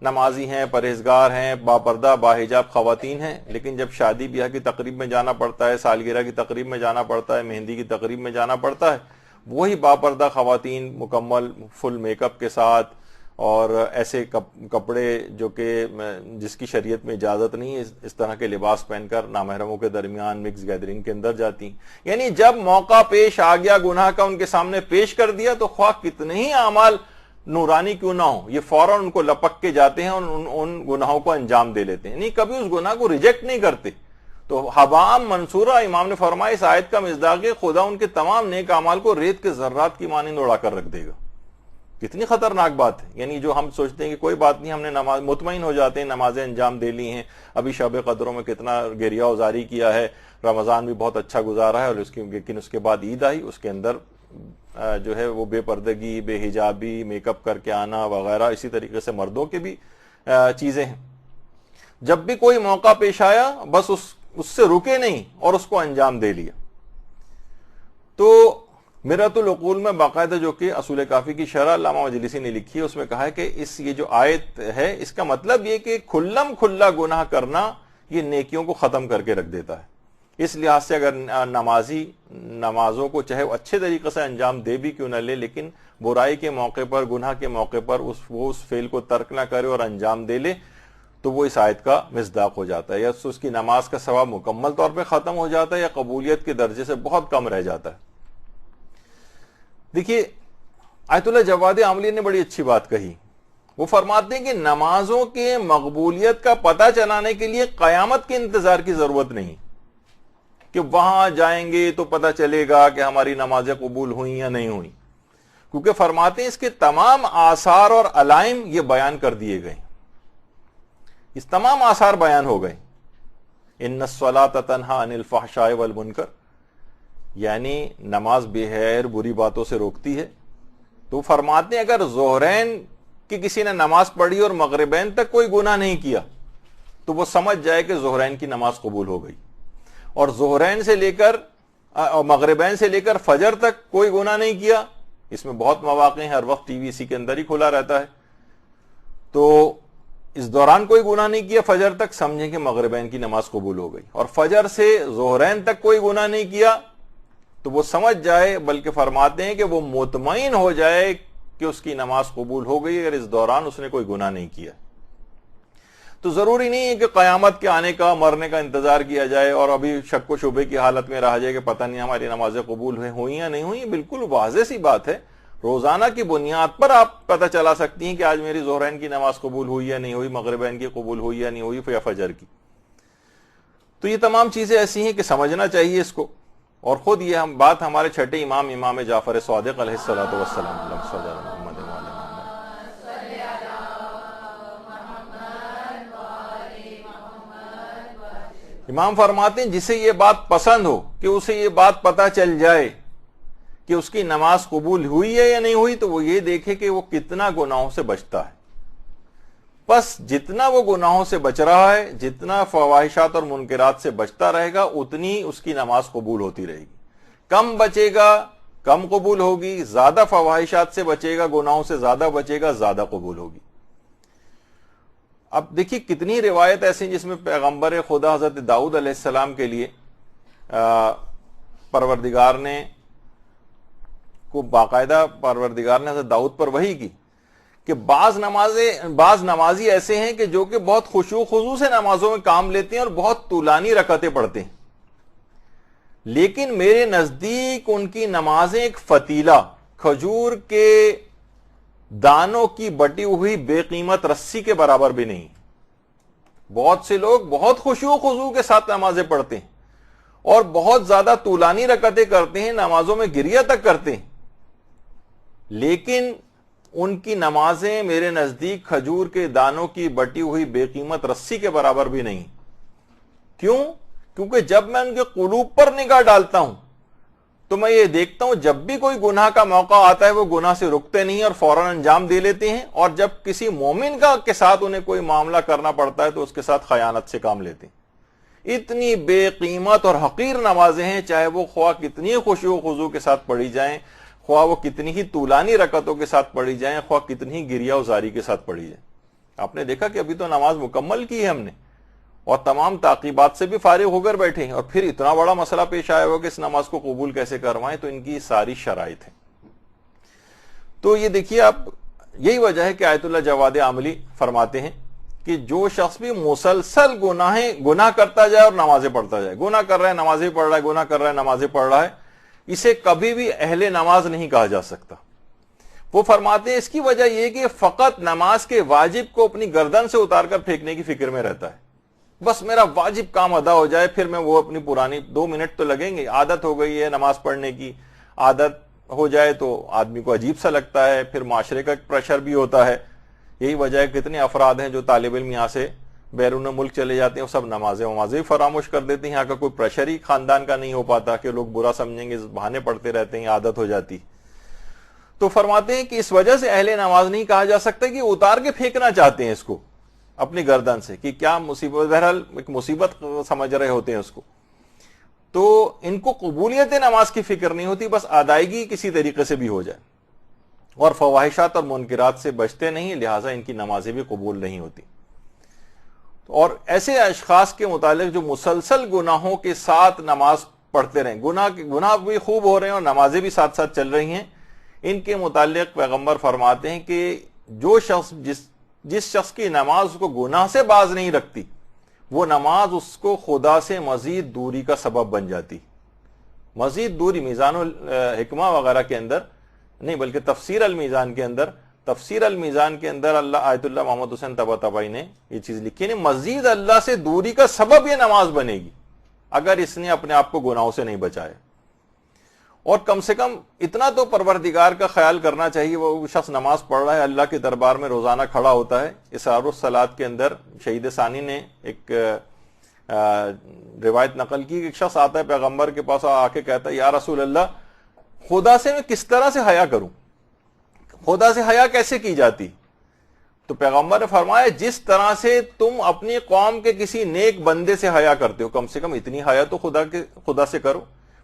نمازی ہیں، پرہیزگار ہیں، باپردہ باحجاب خواتین ہیں، لیکن جب شادی بیاہ کی تقریب میں جانا پڑتا ہے، سالگرہ کی تقریب میں جانا پڑتا ہے، مہندی کی تقریب میں جانا پڑتا ہے، وہی باپردہ خواتین مکمل فل میک اپ کے ساتھ اور ایسے کپڑے جو کہ جس کی شریعت میں اجازت نہیں ہے اس طرح کے لباس پہن کر نامحرموں کے درمیان مکس گیدرنگ کے اندر جاتی. یعنی جب موقع پیش آ گیا گناہ کا ان کے سامنے پیش کر دیا تو خواہ کتنے ہی اعمال نورانی کیوں نہ ہو، یہ فوراً ان کو لپک کے جاتے ہیں اور ان گناہوں کو انجام دے لیتے ہیں. نہیں، کبھی اس گناہ کو ریجیکٹ نہیں کرتے. تو حبام منصورہ، امام نے فرمایا اس آیت کا مصداق ہے خدا ان کے تمام نیک اعمال کو ریت کے ذرات کی مانند اڑا کر رکھ دے گا. کتنی خطرناک بات ہے. یعنی جو ہم سوچتے ہیں کہ کوئی بات نہیں، ہم نے نماز مطمئن ہو جاتے ہیں، نمازیں انجام دے لی ہیں، ابھی شب قدروں میں کتنا گریہ وزاری کیا ہے، رمضان بھی بہت اچھا گزارا ہے، اور لیکن اس کے بعد عید آئی، اس کے اندر جو ہے وہ بے پردگی، بے حجابی، میک اپ کر کے آنا وغیرہ، اسی طریقے سے مردوں کے بھی چیزیں ہیں. جب بھی کوئی موقع پیش آیا بس اس سے رکے نہیں اور اس کو انجام دے لیا. تو مرۃ العقول میں باقاعدہ جو کہ اصول کافی کی شرح علامہ مجلسی نے لکھی ہے، اس میں کہا ہے کہ یہ جو آیت ہے اس کا مطلب یہ کہ کھلم کھلا گناہ کرنا یہ نیکیوں کو ختم کر کے رکھ دیتا ہے. اس لحاظ سے اگر نمازی نمازوں کو چاہے وہ اچھے طریقے سے انجام دے بھی کیوں نہ لے، لیکن برائی کے موقع پر، گناہ کے موقع پر وہ اس فعل کو ترک نہ کرے اور انجام دے لے تو وہ اس آیت کا مصداق ہو جاتا ہے، یا اس کی نماز کا ثواب مکمل طور پہ ختم ہو جاتا ہے یا قبولیت کے درجے سے بہت کم رہ جاتا ہے. دیکھیے آیت اللہ جواد عاملی نے بڑی اچھی بات کہی. وہ فرماتے ہیں کہ نمازوں کے مقبولیت کا پتہ چلانے کے لیے قیامت کے انتظار کی ضرورت نہیں کہ وہاں جائیں گے تو پتہ چلے گا کہ ہماری نمازیں قبول ہوئیں یا نہیں ہوئیں، کیونکہ فرماتے ہیں اس کے تمام آثار اور علائم یہ بیان کر دیے گئے، اس تمام آثار بیان ہو گئے. ان الصلاۃ تنہی عن الفحشاء والمنکر، یعنی نماز بے خیر بری باتوں سے روکتی ہے. تو فرماتے ہیں اگر ظہرین کی کسی نے نماز پڑھی اور مغربین تک کوئی گناہ نہیں کیا تو وہ سمجھ جائے کہ ظہرین کی نماز قبول ہو گئی، اور ظہرین سے لے کر مغربین سے لے کر فجر تک کوئی گناہ نہیں کیا، اس میں بہت مواقع ہیں، ہر وقت ٹی وی اسی کے اندر ہی کھلا رہتا ہے، تو اس دوران کوئی گناہ نہیں کیا فجر تک، سمجھیں کہ مغربین کی نماز قبول ہو گئی. اور فجر سے ظہرین تک کوئی گناہ نہیں کیا تو وہ سمجھ جائے، بلکہ فرماتے ہیں کہ وہ مطمئن ہو جائے کہ اس کی نماز قبول ہو گئی اگر اس دوران اس نے کوئی گناہ نہیں کیا. تو ضروری نہیں ہے کہ قیامت کے آنے کا، مرنے کا انتظار کیا جائے اور ابھی شک و شبے کی حالت میں رہا جائے کہ پتہ نہیں ہماری نمازیں قبول ہوئی یا نہیں ہوئی. بالکل واضح سی بات ہے، روزانہ کی بنیاد پر آپ پتہ چلا سکتی ہیں کہ آج میری ظہرین کی نماز قبول ہوئی یا نہیں ہوئی، مغربین کی قبول ہوئی یا نہیں ہوئی، یا فجر کی. تو یہ تمام چیزیں ایسی ہیں کہ سمجھنا چاہیے اس کو. اور خود یہ بات ہمارے چھٹے امام جعفر صادق علیہ الصلوۃ والسلام امام فرماتے ہیں جسے یہ بات پسند ہو کہ اسے یہ بات پتہ چل جائے کہ اس کی نماز قبول ہوئی ہے یا نہیں ہوئی، تو وہ یہ دیکھے کہ وہ کتنا گناہوں سے بچتا ہے. بس جتنا وہ گناہوں سے بچ رہا ہے، جتنا فواحشات اور منکرات سے بچتا رہے گا، اتنی اس کی نماز قبول ہوتی رہے گی. کم بچے گا کم قبول ہوگی، زیادہ فواحشات سے بچے گا، گناہوں سے زیادہ بچے گا، زیادہ قبول ہوگی. اب دیکھیے کتنی روایت ایسی ہیں جس میں پیغمبر خدا حضرت داؤد علیہ السلام کے لیے پروردگار نے حضرت داؤد پر وحی کی کہ بعض نمازی ایسے ہیں کہ جو کہ بہت خشوع خضوع سے نمازوں میں کام لیتے ہیں اور بہت طولانی رکعتیں پڑھتے ہیں، لیکن میرے نزدیک ان کی نمازیں ایک فتیلہ کھجور کے دانوں کی بٹی ہوئی بے قیمت رسی کے برابر بھی نہیں. بہت سے لوگ بہت خشوع و خضوع کے ساتھ نمازیں پڑھتے ہیں اور بہت زیادہ طولانی رکعتیں کرتے ہیں، نمازوں میں گریہ تک کرتے ہیں، لیکن ان کی نمازیں میرے نزدیک کھجور کے دانوں کی بٹی ہوئی بے قیمت رسی کے برابر بھی نہیں. کیوں؟ کیونکہ جب میں ان کے قلوب پر نگاہ ڈالتا ہوں تو میں یہ دیکھتا ہوں جب بھی کوئی گناہ کا موقع آتا ہے وہ گناہ سے رکتے نہیں اور فوراً انجام دے لیتے ہیں، اور جب کسی مومن کے ساتھ انہیں کوئی معاملہ کرنا پڑتا ہے تو اس کے ساتھ خیانت سے کام لیتے ہیں. اتنی بے قیمت اور حقیر نمازیں ہیں، چاہے وہ خواہ کتنی خشوع و خضوع کے ساتھ پڑھی جائیں، خواہ وہ کتنی ہی طولانی رکعتوں کے ساتھ پڑھی جائیں، خواہ کتنی ہی گریہ و زاری کے ساتھ پڑھی جائیں۔ آپ نے دیکھا کہ ابھی تو نماز مکمل کی ہے ہم نے اور تمام تعقیبات سے بھی فارغ ہو کر بیٹھے ہیں، اور پھر اتنا بڑا مسئلہ پیش آیا ہوا کہ اس نماز کو قبول کیسے کروائیں؟ تو ان کی ساری شرائط ہیں۔ تو یہ دیکھیے آپ، یہی وجہ ہے کہ آیت اللہ جواد عاملی فرماتے ہیں کہ جو شخص بھی مسلسل گناہ کرتا جائے اور نمازیں پڑھتا جائے، گناہ کر رہا ہے نمازیں پڑھ رہا ہے، گناہ کر رہا ہے نمازیں پڑھ رہا ہے، اسے کبھی بھی اہل نماز نہیں کہا جا سکتا۔ وہ فرماتے ہیں اس کی وجہ یہ کہ فقط نماز کے واجب کو اپنی گردن سے اتار کر پھینکنے کی فکر میں رہتا ہے، بس میرا واجب کام ادا ہو جائے، پھر میں وہ اپنی پرانی 2 منٹ تو لگیں گے، عادت ہو گئی ہے نماز پڑھنے کی، عادت ہو جائے تو آدمی کو عجیب سا لگتا ہے، پھر معاشرے کا ایک پریشر بھی ہوتا ہے۔ یہی وجہ ہے کتنے افراد ہیں جو طالب علم یہاں سے بیرون ملک چلے جاتے ہیں، وہ سب نمازیں فراموش کر دیتے ہیں، یہاں کا کوئی پریشر ہی خاندان کا نہیں ہو پاتا کہ لوگ برا سمجھیں گے، بہانے پڑتے رہتے ہیں، عادت ہو جاتی۔ تو فرماتے ہیں کہ اس وجہ سے اہل نماز نہیں کہا جا سکتا کہ اتار کے پھینکنا چاہتے ہیں اس کو اپنی گردن سے، کہ کیا مصیبت، بہرحال ایک مصیبت سمجھ رہے ہوتے ہیں اس کو۔ تو ان کو قبولیت نماز کی فکر نہیں ہوتی، بس ادائیگی کسی طریقے سے بھی ہو جائے، اور فواحشات اور منکرات سے بچتے نہیں، لہٰذا ان کی نمازیں بھی قبول نہیں ہوتی۔ اور ایسے اشخاص کے متعلق جو مسلسل گناہوں کے ساتھ نماز پڑھتے رہیں، گناہ بھی خوب ہو رہے ہیں اور نمازیں بھی ساتھ ساتھ چل رہی ہیں، ان کے متعلق پیغمبر فرماتے ہیں کہ جو شخص جس شخص کی نماز اس کو گناہ سے باز نہیں رکھتی، وہ نماز اس کو خدا سے مزید دوری کا سبب بن جاتی۔ مزید دوری میزان الحکمہ وغیرہ کے اندر نہیں، بلکہ تفسیر المیزان کے اندر اللہ آیت اللہ محمد حسین طباطبائی نے یہ چیز لکھی ہے، مزید اللہ سے دوری کا سبب یہ نماز بنے گی اگر اس نے اپنے آپ کو گناہوں سے نہیں بچایا۔ اور کم سے کم اتنا تو پروردگار کا خیال کرنا چاہیے، وہ شخص نماز پڑھ رہا ہے، اللہ کے دربار میں روزانہ کھڑا ہوتا ہے۔ اسرار الصلاۃ کے اندر شہید ثانی نے ایک روایت نقل کی کہ ایک شخص آتا ہے پیغمبر کے پاس، آ کے کہتا ہے یا رسول اللہ، خدا سے میں کس طرح سے حیا کروں؟ خدا سے حیا کیسے کی جاتی؟ تو پیغمبر نے فرمایا جس طرح سے تم اپنی قوم کے کسی نیک بندے سے حیا کرتے ہو، کم سے کم اتنی حیا تو خدا سے کرو۔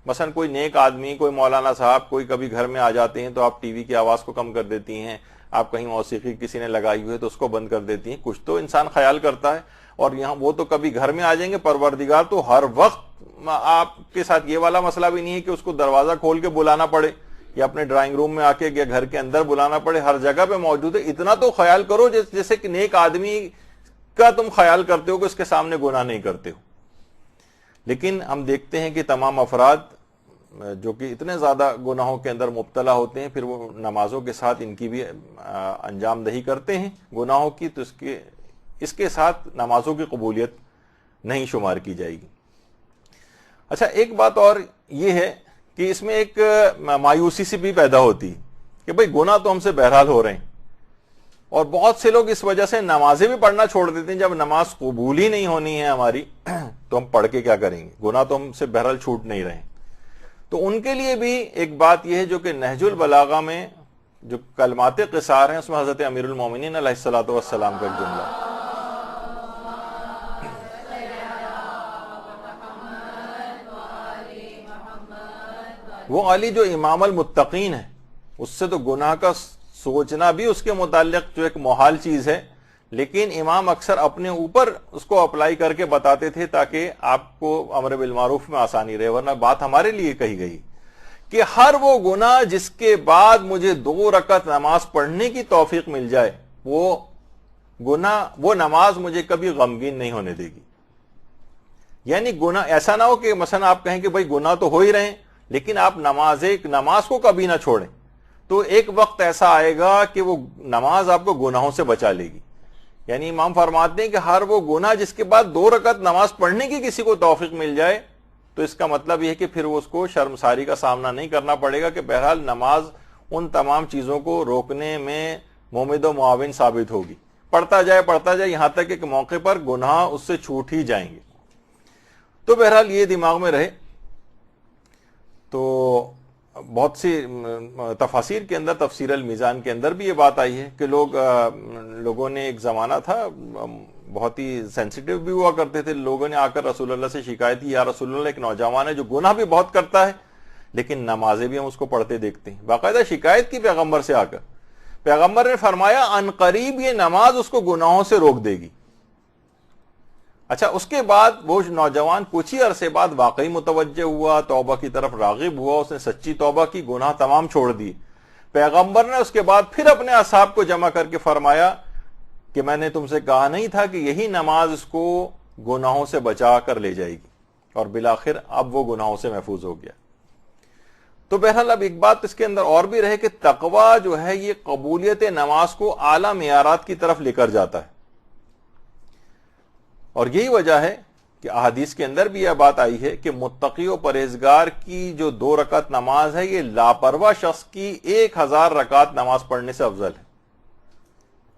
مثلا کوئی نیک آدمی، کوئی مولانا صاحب، کوئی کبھی گھر میں آ جاتے ہیں تو آپ ٹی وی کی آواز کو کم کر دیتی ہیں، آپ کہیں موسیقی کسی نے لگائی ہوئی ہے تو اس کو بند کر دیتی ہیں، کچھ تو انسان خیال کرتا ہے۔ اور یہاں وہ تو کبھی گھر میں آ جائیں گے، پروردگار تو ہر وقت آپ کے ساتھ یہ والا مسئلہ بھی نہیں ہے کہ اس کو دروازہ کھول کے بلانا پڑے یا اپنے ڈرائنگ روم میں آ کے یا گھر کے اندر بلانا پڑے، ہر جگہ پہ موجود ہے۔ اتنا تو خیال کرو جیسے کہ نیک آدمی کا تم خیال کرتے ہو کہ اس کے سامنے گناہ نہیں کرتے ہو۔ لیکن ہم دیکھتے ہیں کہ تمام افراد جو کہ اتنے زیادہ گناہوں کے اندر مبتلا ہوتے ہیں، پھر وہ نمازوں کے ساتھ ان کی بھی انجام دہی کرتے ہیں گناہوں کی، تو اس کے ساتھ نمازوں کی قبولیت نہیں شمار کی جائے گی۔ اچھا، ایک بات اور یہ ہے کہ اس میں ایک مایوسی سی بھی پیدا ہوتی کہ بھئی گناہ تو ہم سے بہرحال ہو رہے ہیں، اور بہت سے لوگ اس وجہ سے نمازیں بھی پڑھنا چھوڑ دیتے ہیں۔ جب نماز قبول ہی نہیں ہونی ہے ہماری تو ہم پڑھ کے کیا کریں گے؟ گناہ تو ہم سے بہرحال چھوٹ نہیں رہے ہیں۔ تو ان کے لیے بھی ایک بات یہ ہے جو کہ نہج البلاغہ میں جو کلمات قصار ہیں اس میں حضرت امیر المومنین علیہ الصلوۃ والسلام کا ایک جملہ ہے، وہ علی جو امام المتقین ہے، اس سے تو گناہ کا سوچنا بھی اس کے متعلق جو ایک محال چیز ہے، لیکن امام اکثر اپنے اوپر اس کو اپلائی کر کے بتاتے تھے تاکہ آپ کو امر بالمعروف میں آسانی رہے، ورنہ بات ہمارے لیے کہی گئی کہ ہر وہ گناہ جس کے بعد مجھے 2 رکعت نماز پڑھنے کی توفیق مل جائے، وہ نماز مجھے کبھی غمگین نہیں ہونے دے گی۔ یعنی گناہ ایسا نہ ہو کہ مثلا آپ کہیں کہ بھائی گناہ تو ہو ہی رہے ہیں لیکن آپ نماز کو کبھی نہ چھوڑیں، تو ایک وقت ایسا آئے گا کہ وہ نماز آپ کو گناہوں سے بچا لے گی۔ یعنی امام فرماتے ہیں کہ ہر وہ گناہ جس کے بعد 2 رکعت نماز پڑھنے کی کسی کو توفیق مل جائے تو اس کا مطلب یہ ہے کہ پھر وہ اس کو شرمساری کا سامنا نہیں کرنا پڑے گا، کہ بہرحال نماز ان تمام چیزوں کو روکنے میں ممد و معاون ثابت ہوگی، پڑھتا جائے یہاں تک کہ موقع پر گناہ اس سے چھوٹ ہی جائیں گے۔ تو بہرحال یہ دماغ میں رہے۔ تو بہت سی تفاسیر کے اندر، تفسیر المیزان کے اندر بھی یہ بات آئی ہے کہ لوگوں نے ایک زمانہ تھا بہت ہی سینسیٹیو بھی ہوا کرتے تھے. لوگوں نے آ کر رسول اللہ سے شکایت کی, یا رسول اللہ, ایک نوجوان ہے جو گناہ بھی بہت کرتا ہے لیکن نمازیں بھی ہم اس کو پڑھتے دیکھتے ہیں. باقاعدہ شکایت کی پیغمبر سے آ کر. پیغمبر نے فرمایا ان قریب یہ نماز اس کو گناہوں سے روک دے گی. اچھا, اس کے بعد وہ نوجوان کچھ ہی عرصے بعد واقعی متوجہ ہوا, توبہ کی طرف راغب ہوا, اس نے سچی توبہ کی, گناہ تمام چھوڑ دی. پیغمبر نے اس کے بعد پھر اپنے اصحاب کو جمع کر کے فرمایا کہ میں نے تم سے کہا نہیں تھا کہ یہی نماز اس کو گناہوں سے بچا کر لے جائے گی, اور بالآخر اب وہ گناہوں سے محفوظ ہو گیا. تو بہرحال اب ایک بات اس کے اندر اور بھی رہے کہ تقویٰ جو ہے یہ قبولیت نماز کو اعلیٰ معیارات کی طرف لے کر جاتا ہے. اور یہی وجہ ہے کہ احادیث کے اندر بھی یہ بات آئی ہے کہ متقی و پرہیزگار کی جو 2 رکعت نماز ہے یہ لاپرواہ شخص کی 1000 رکعت نماز پڑھنے سے افضل ہے.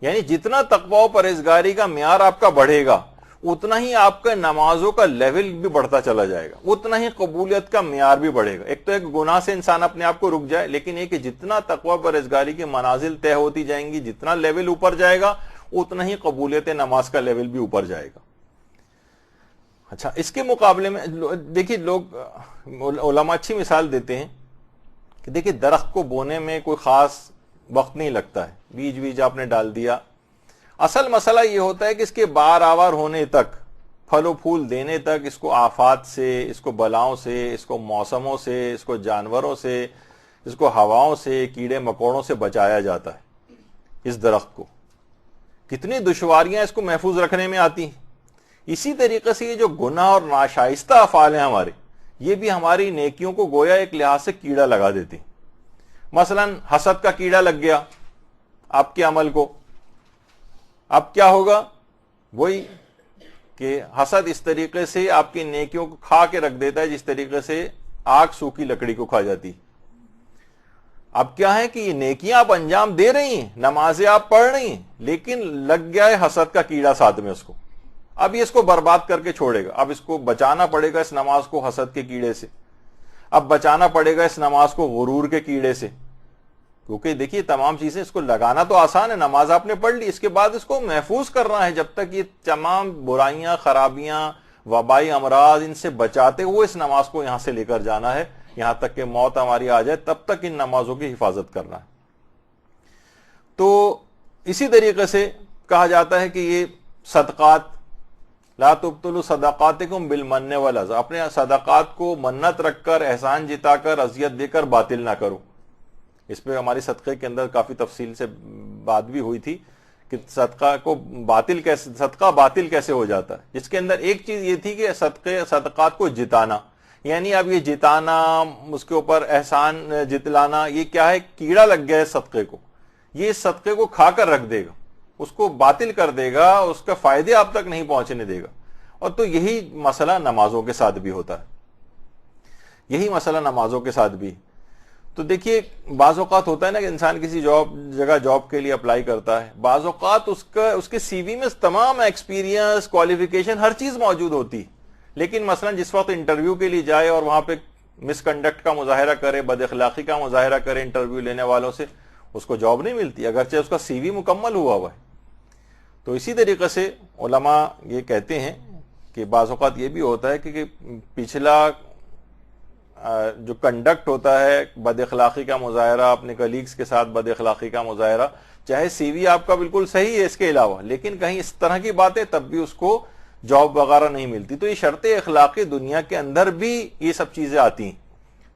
یعنی جتنا تقویٰ و پرہیزگاری کا معیار آپ کا بڑھے گا اتنا ہی آپ کا نمازوں کا لیول بھی بڑھتا چلا جائے گا, اتنا ہی قبولیت کا معیار بھی بڑھے گا. ایک تو ایک گناہ سے انسان اپنے آپ کو رک جائے, لیکن یہ کہ جتنا تقویٰ پرہیزگاری کی منازل طے ہوتی جائیں گی, جتنا لیول اوپر جائے گا اتنا ہی قبولیت نماز کا لیول بھی اوپر جائے گا. اچھا, اس کے مقابلے میں دیکھیے لوگ علماء اچھی مثال دیتے ہیں کہ دیکھیے درخت کو بونے میں کوئی خاص وقت نہیں لگتا ہے, بیج آپ نے ڈال دیا. اصل مسئلہ یہ ہوتا ہے کہ اس کے بار آوار ہونے تک, پھل و پھول دینے تک, اس کو آفات سے, اس کو بلاؤں سے, اس کو موسموں سے, اس کو جانوروں سے, اس کو ہواؤں سے, کیڑے مکوڑوں سے بچایا جاتا ہے. اس درخت کو کتنی دشواریاں اس کو محفوظ رکھنے میں آتی ہیں. اسی طریقے سے یہ جو گناہ اور ناشائستہ افعال ہیں ہمارے, یہ بھی ہماری نیکیوں کو گویا ایک لحاظ سے کیڑا لگا دیتے ہیں. مثلا حسد کا کیڑا لگ گیا آپ کے عمل کو, اب کیا ہوگا؟ وہی کہ حسد اس طریقے سے آپ کی نیکیوں کو کھا کے رکھ دیتا ہے جس طریقے سے آگ سوکھی لکڑی کو کھا جاتی. اب کیا ہے کہ یہ نیکیاں آپ انجام دے رہی ہیں, نمازیں آپ پڑھ رہی ہیں, لیکن لگ گیا ہے حسد کا کیڑا ساتھ میں اس کو. اب یہ اس کو برباد کر کے چھوڑے گا. اب اس کو بچانا پڑے گا اس نماز کو حسد کے کیڑے سے, اب بچانا پڑے گا اس نماز کو غرور کے کیڑے سے. کیونکہ دیکھیے تمام چیزیں, اس کو لگانا تو آسان ہے, نماز آپ نے پڑھ لی, اس کے بعد اس کو محفوظ کرنا ہے جب تک یہ تمام برائیاں, خرابیاں, وبائی امراض, ان سے بچاتے ہوئے اس نماز کو یہاں سے لے کر جانا ہے, یہاں تک کہ موت ہماری آ جائے تب تک ان نمازوں کی حفاظت کرنا ہے. تو اسی طریقے سے کہا جاتا ہے کہ یہ صدقات, لا تبطلوا صدقاتکم بالمن والاذى, اپنے صدقات کو منت رکھ کر, احسان جتا کر, اذیت دے کر باطل نہ کرو. اس پہ ہماری صدقے کے اندر کافی تفصیل سے بات بھی ہوئی تھی کہ صدقہ باطل کیسے ہو جاتا ہے, جس کے اندر ایک چیز یہ تھی کہ صدقات کو جتانا, یعنی اب یہ جتانا, اس کے اوپر احسان جتلانا, یہ کیا ہے, کیڑا لگ گیا ہے صدقے کو, یہ اس صدقے کو کھا کر رکھ دے گا, اس کو باطل کر دے گا, اس کا فائدے آپ تک نہیں پہنچنے دے گا. اور تو یہی مسئلہ نمازوں کے ساتھ بھی ہوتا ہے, یہی مسئلہ نمازوں کے ساتھ بھی. تو دیکھیے بعض اوقات ہوتا ہے نا کہ انسان کسی جگہ جاب کے لیے اپلائی کرتا ہے, بعض اوقات اس کے سی وی میں تمام ایکسپیرینس, کوالیفیکیشن, ہر چیز موجود ہوتی, لیکن مثلا جس وقت انٹرویو کے لیے جائے اور وہاں پہ مس کنڈکٹ کا مظاہرہ کرے, بد اخلاقی کا مظاہرہ کرے انٹرویو لینے والوں سے, اس کو جاب نہیں ملتی اگرچہ اس کا سی وی مکمل ہوا ہے. تو اسی طریقے سے علماء یہ کہتے ہیں کہ بعض اوقات یہ بھی ہوتا ہے کہ پچھلا جو کنڈکٹ ہوتا ہے, بد اخلاقی کا مظاہرہ, اپنے کلیگز کے ساتھ بد اخلاقی کا مظاہرہ, چاہے سی وی آپ کا بالکل صحیح ہے اس کے علاوہ, لیکن کہیں اس طرح کی باتیں, تب بھی اس کو جاب وغیرہ نہیں ملتی. تو یہ شرط اخلاقی دنیا کے اندر بھی یہ سب چیزیں آتی ہیں,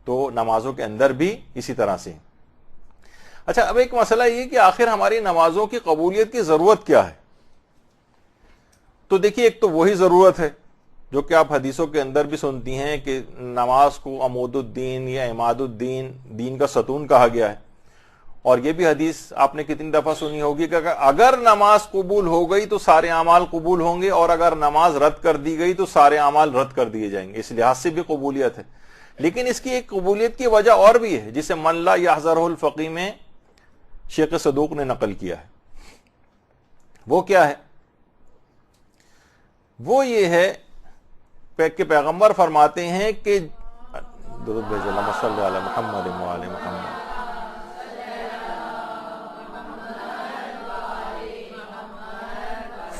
تو نمازوں کے اندر بھی اسی طرح سے. اچھا, اب ایک مسئلہ یہ کہ آخر ہماری نمازوں کی قبولیت کی ضرورت کیا ہے. تو دیکھیے ایک تو وہی ضرورت ہے جو کہ آپ حدیثوں کے اندر بھی سنتی ہیں کہ نماز کو عمود الدین یا عماد الدین, دین کا ستون کہا گیا ہے. اور یہ بھی حدیث آپ نے کتنی دفعہ سنی ہوگی کہ اگر نماز قبول ہو گئی تو سارے اعمال قبول ہوں گے, اور اگر نماز رد کر دی گئی تو سارے اعمال رد کر دیے جائیں گے. اس لحاظ سے بھی قبولیت ہے, لیکن اس کی ایک قبولیت کی وجہ اور بھی ہے جسے من لا یحذرہ الفقیہ میں شیخ صدوق نے نقل کیا ہے. وہ کیا ہے؟ وہ یہ ہے کہ پیغمبر فرماتے ہیں کہ درود بھیجو اللہم صلی علی محمد و آل محمد,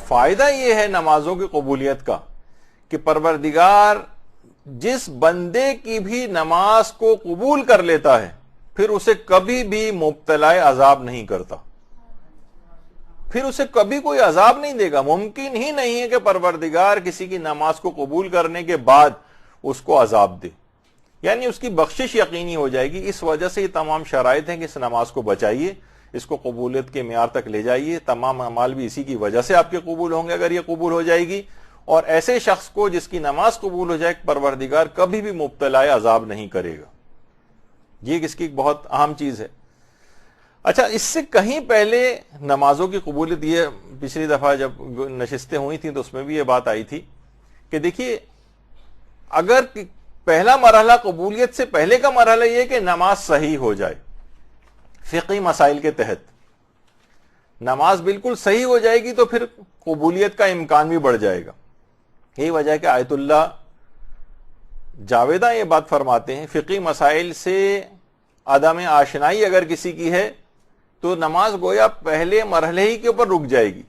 فائدہ یہ ہے نمازوں کی قبولیت کا کہ پروردگار جس بندے کی بھی نماز کو قبول کر لیتا ہے پھر اسے کبھی بھی مبتلا عذاب نہیں کرتا، پھر اسے کبھی کوئی عذاب نہیں دے گا۔ ممکن ہی نہیں ہے کہ پروردگار کسی کی نماز کو قبول کرنے کے بعد اس کو عذاب دے، یعنی اس کی بخشش یقینی ہو جائے گی۔ اس وجہ سے یہ تمام شرائط ہیں کہ اس نماز کو بچائیے، اس کو قبولیت کے معیار تک لے جائیے، تمام اعمال بھی اسی کی وجہ سے آپ کے قبول ہوں گے اگر یہ قبول ہو جائے گی۔ اور ایسے شخص کو جس کی نماز قبول ہو جائے پروردگار کبھی بھی مبتلا عذاب نہیں کرے گا۔ یہ اس کی بہت اہم چیز ہے۔ اچھا، اس سے کہیں پہلے نمازوں کی قبولیت، یہ پچھلی دفعہ جب نشستیں ہوئی تھیں تو اس میں بھی یہ بات آئی تھی کہ دیکھیے، اگر پہلا مرحلہ قبولیت سے پہلے کا مرحلہ یہ کہ نماز صحیح ہو جائے، فقہی مسائل کے تحت نماز بالکل صحیح ہو جائے گی تو پھر قبولیت کا امکان بھی بڑھ جائے گا۔ یہی وجہ ہے کہ آیت اللہ جاویدہ یہ بات فرماتے ہیں، فقہی مسائل سے عدم آشنائی اگر کسی کی ہے تو نماز گویا پہلے مرحلے ہی کے اوپر رک جائے گی۔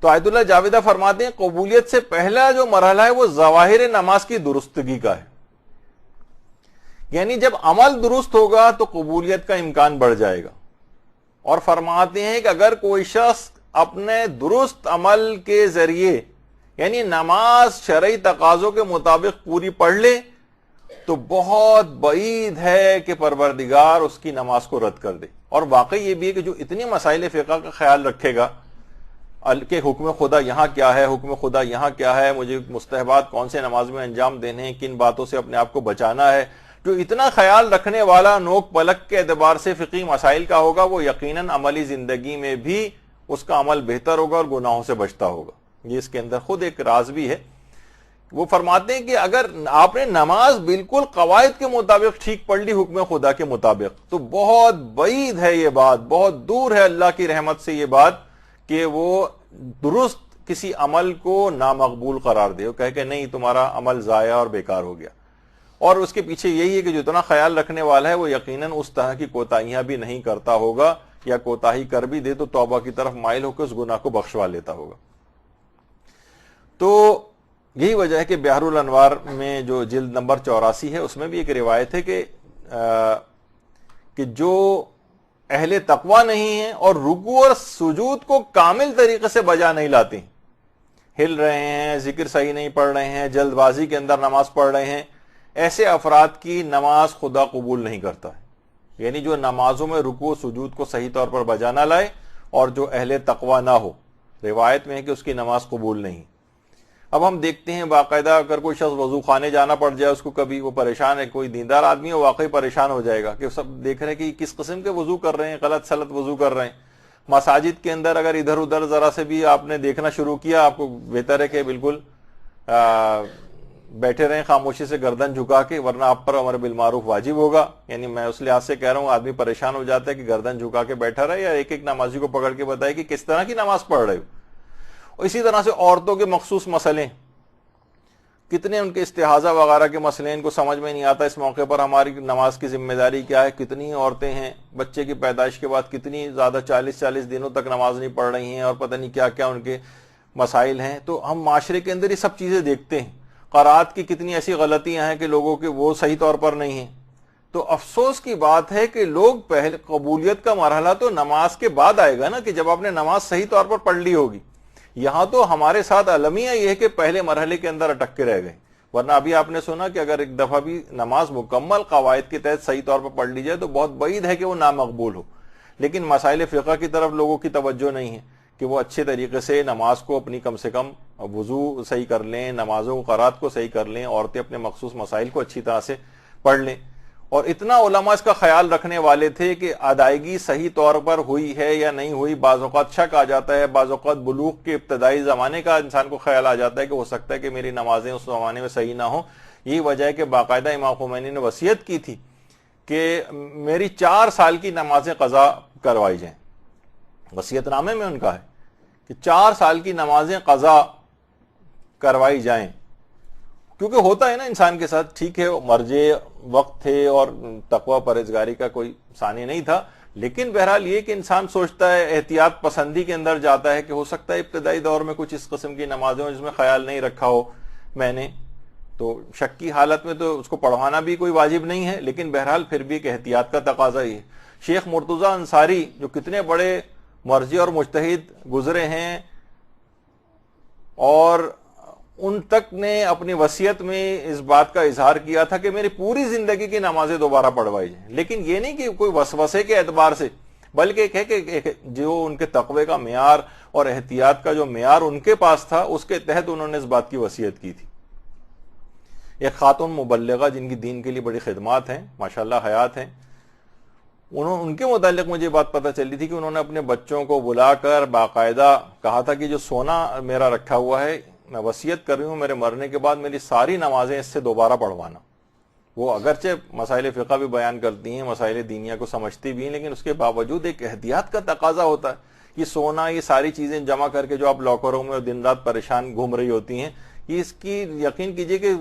تو آیت اللہ جاویدہ فرماتے ہیں قبولیت سے پہلا جو مرحلہ ہے وہ ظواہر نماز کی درستگی کا ہے، یعنی جب عمل درست ہوگا تو قبولیت کا امکان بڑھ جائے گا۔ اور فرماتے ہیں کہ اگر کوئی شخص اپنے درست عمل کے ذریعے یعنی نماز شرعی تقاضوں کے مطابق پوری پڑھ لے تو بہت بعید ہے کہ پروردگار اس کی نماز کو رد کر دے۔ اور واقعی یہ بھی ہے کہ جو اتنی مسائل فقہ کا خیال رکھے گا کہ حکم خدا یہاں کیا ہے، حکم خدا یہاں کیا ہے، مجھے مستحبات کون سے نماز میں انجام دینے ہیں، کن باتوں سے اپنے آپ کو بچانا ہے، جو اتنا خیال رکھنے والا نوک پلک کے اعتبار سے فقہی مسائل کا ہوگا وہ یقیناً عملی زندگی میں بھی اس کا عمل بہتر ہوگا اور گناہوں سے بچتا ہوگا۔ یہ اس کے اندر خود ایک راز بھی ہے۔ وہ فرماتے ہیں کہ اگر آپ نے نماز بالکل قواعد کے مطابق ٹھیک پڑھ لی حکم خدا کے مطابق تو بہت بعید ہے یہ بات، بہت دور ہے اللہ کی رحمت سے یہ بات کہ وہ درست کسی عمل کو نامقبول قرار دے، وہ کہے کہ نہیں تمہارا عمل ضائع اور بیکار ہو گیا۔ اور اس کے پیچھے یہی ہے کہ جو اتنا خیال رکھنے والا ہے وہ یقیناً اس طرح کی کوتاہیاں بھی نہیں کرتا ہوگا، یا کوتاہی کر بھی دے تو توبہ کی طرف مائل ہو کے اس گناہ کو بخشوا لیتا ہوگا۔ تو یہی وجہ ہے کہ بحر الانوار میں جو جلد نمبر 84 ہے اس میں بھی ایک روایت ہے کہ جو اہل تقوی نہیں ہیں اور رکوع اور سجود کو کامل طریقے سے بجا نہیں لاتے، ہل رہے ہیں، ذکر صحیح نہیں پڑھ رہے ہیں، جلد بازی کے اندر نماز پڑھ رہے ہیں، ایسے افراد کی نماز خدا قبول نہیں کرتا ہے۔ یعنی جو نمازوں میں رکوع و سجود کو صحیح طور پر بجا نہ لائے اور جو اہل تقوی نہ ہو، روایت میں ہے کہ اس کی نماز قبول نہیں۔ اب ہم دیکھتے ہیں باقاعدہ اگر کوئی شخص وضو خانے جانا پڑ جائے اس کو، کبھی وہ پریشان ہے، کوئی دیندار آدمی ہے واقعی پریشان ہو جائے گا کہ سب دیکھ رہے ہیں کہ کس قسم کے وضو کر رہے ہیں، غلط سلط وضو کر رہے ہیں۔ مساجد کے اندر اگر ادھر ادھر ذرا سے بھی آپ نے دیکھنا شروع کیا، آپ کو بہتر ہے کہ بالکل بیٹھے رہیں خاموشی سے گردن جھکا کے، ورنہ آپ پر امر بالمعروف واجب ہوگا۔ یعنی میں اس لحاظ سے کہہ رہا ہوں آدمی پریشان ہو جاتا ہے کہ گردن جھکا کے بیٹھا رہے، یا ایک ایک نمازی کو پکڑ کے بتائے کہ کس طرح کی نماز پڑھ رہے ہو۔ اسی طرح سے عورتوں کے مخصوص مسئلے، کتنے ان کے استحاضہ وغیرہ کے مسئلے ان کو سمجھ میں نہیں آتا۔ اس موقع پر ہماری نماز کی ذمہ داری کیا ہے؟ کتنی عورتیں ہیں بچے کی پیدائش کے بعد کتنی زیادہ 40 دنوں تک نماز نہیں پڑھ رہی ہیں، اور پتہ نہیں کیا کیا ان کے مسائل ہیں۔ تو ہم معاشرے کے اندر یہ سب چیزیں دیکھتے ہیں، قرات کی کتنی ایسی غلطیاں ہیں کہ لوگوں کے وہ صحیح طور پر نہیں ہیں۔ تو افسوس کی بات ہے کہ لوگ پہلے قبولیت کا مرحلہ تو نماز کے بعد آئے گا نا، کہ جب آپ نے نماز صحیح طور پر پڑھ لی ہوگی۔ یہاں تو ہمارے ساتھ المیہ یہ ہے کہ پہلے مرحلے کے اندر اٹک کے رہ گئے، ورنہ ابھی آپ نے سنا کہ اگر ایک دفعہ بھی نماز مکمل قواعد کے تحت صحیح طور پر پڑھ لی جائے تو بہت بعید ہے کہ وہ نامقبول ہو۔ لیکن مسائل فقہ کی طرف لوگوں کی توجہ نہیں ہے کہ وہ اچھے طریقے سے نماز کو اپنی کم سے کم وضو صحیح کر لیں، نمازوں قرات کو صحیح کر لیں، عورتیں اپنے مخصوص مسائل کو اچھی طرح سے پڑھ لیں۔ اور اتنا علماء اس کا خیال رکھنے والے تھے کہ ادائیگی صحیح طور پر ہوئی ہے یا نہیں ہوئی، بعض اوقات شک آ جاتا ہے، بعض اوقات بلوغ کے ابتدائی زمانے کا انسان کو خیال آ جاتا ہے کہ ہو سکتا ہے کہ میری نمازیں اس زمانے میں صحیح نہ ہوں۔ یہی وجہ ہے کہ باقاعدہ امام خمینی نے وصیت کی تھی کہ میری 4 سال کی نمازیں قضا کروائی جائیں۔ وصیت نامے میں ان کا ہے کہ 4 سال کی نمازیں قضا کروائی جائیں، کیونکہ ہوتا ہے نا انسان کے ساتھ، ٹھیک ہے مرجع وقت تھے اور تقوی پرہیزگاری کا کوئی ثانی نہیں تھا، لیکن بہرحال یہ کہ انسان سوچتا ہے، احتیاط پسندی کے اندر جاتا ہے کہ ہو سکتا ہے ابتدائی دور میں کچھ اس قسم کی نمازیں ہوں جس میں خیال نہیں رکھا ہو میں نے، تو شک کی حالت میں تو اس کو پڑھوانا بھی کوئی واجب نہیں ہے، لیکن بہرحال پھر بھی ایک احتیاط کا تقاضا ہی ہے۔ شیخ مرتضیٰ انصاری جو کتنے بڑے مرجع اور مجتہد گزرے ہیں، اور ان تک نے اپنی وصیت میں اس بات کا اظہار کیا تھا کہ میری پوری زندگی کی نمازیں دوبارہ پڑھوائی جائیں، لیکن یہ نہیں کہ کوئی وسوسے کے اعتبار سے، بلکہ ایک ہے کہ جو ان کے تقوی کا معیار اور احتیاط کا جو معیار ان کے پاس تھا اس کے تحت انہوں نے اس بات کی وصیت کی تھی۔ ایک خاتون مبلغہ جن کی دین کے لیے بڑی خدمات ہیں، ماشاءاللہ حیات ہیں، ان کے متعلق مجھے بات پتہ چلی تھی کہ انہوں نے اپنے بچوں کو بلا کر باقاعدہ کہا تھا کہ جو سونا میرا رکھا ہوا ہے میں وصیت کر رہی ہوں میرے مرنے کے بعد میری ساری نمازیں اس سے دوبارہ پڑھوانا۔ وہ اگرچہ مسائل فقہ بھی بیان کرتی ہیں، مسائل دینیہ کو سمجھتی بھی ہیں، لیکن اس کے باوجود ایک احتیاط کا تقاضا ہوتا ہے۔ یہ سونا، یہ ساری چیزیں جمع کر کے جو آپ لاکروں میں دن رات پریشان گھوم رہی ہوتی ہیں، یہ اس کی یقین کیجئے کہ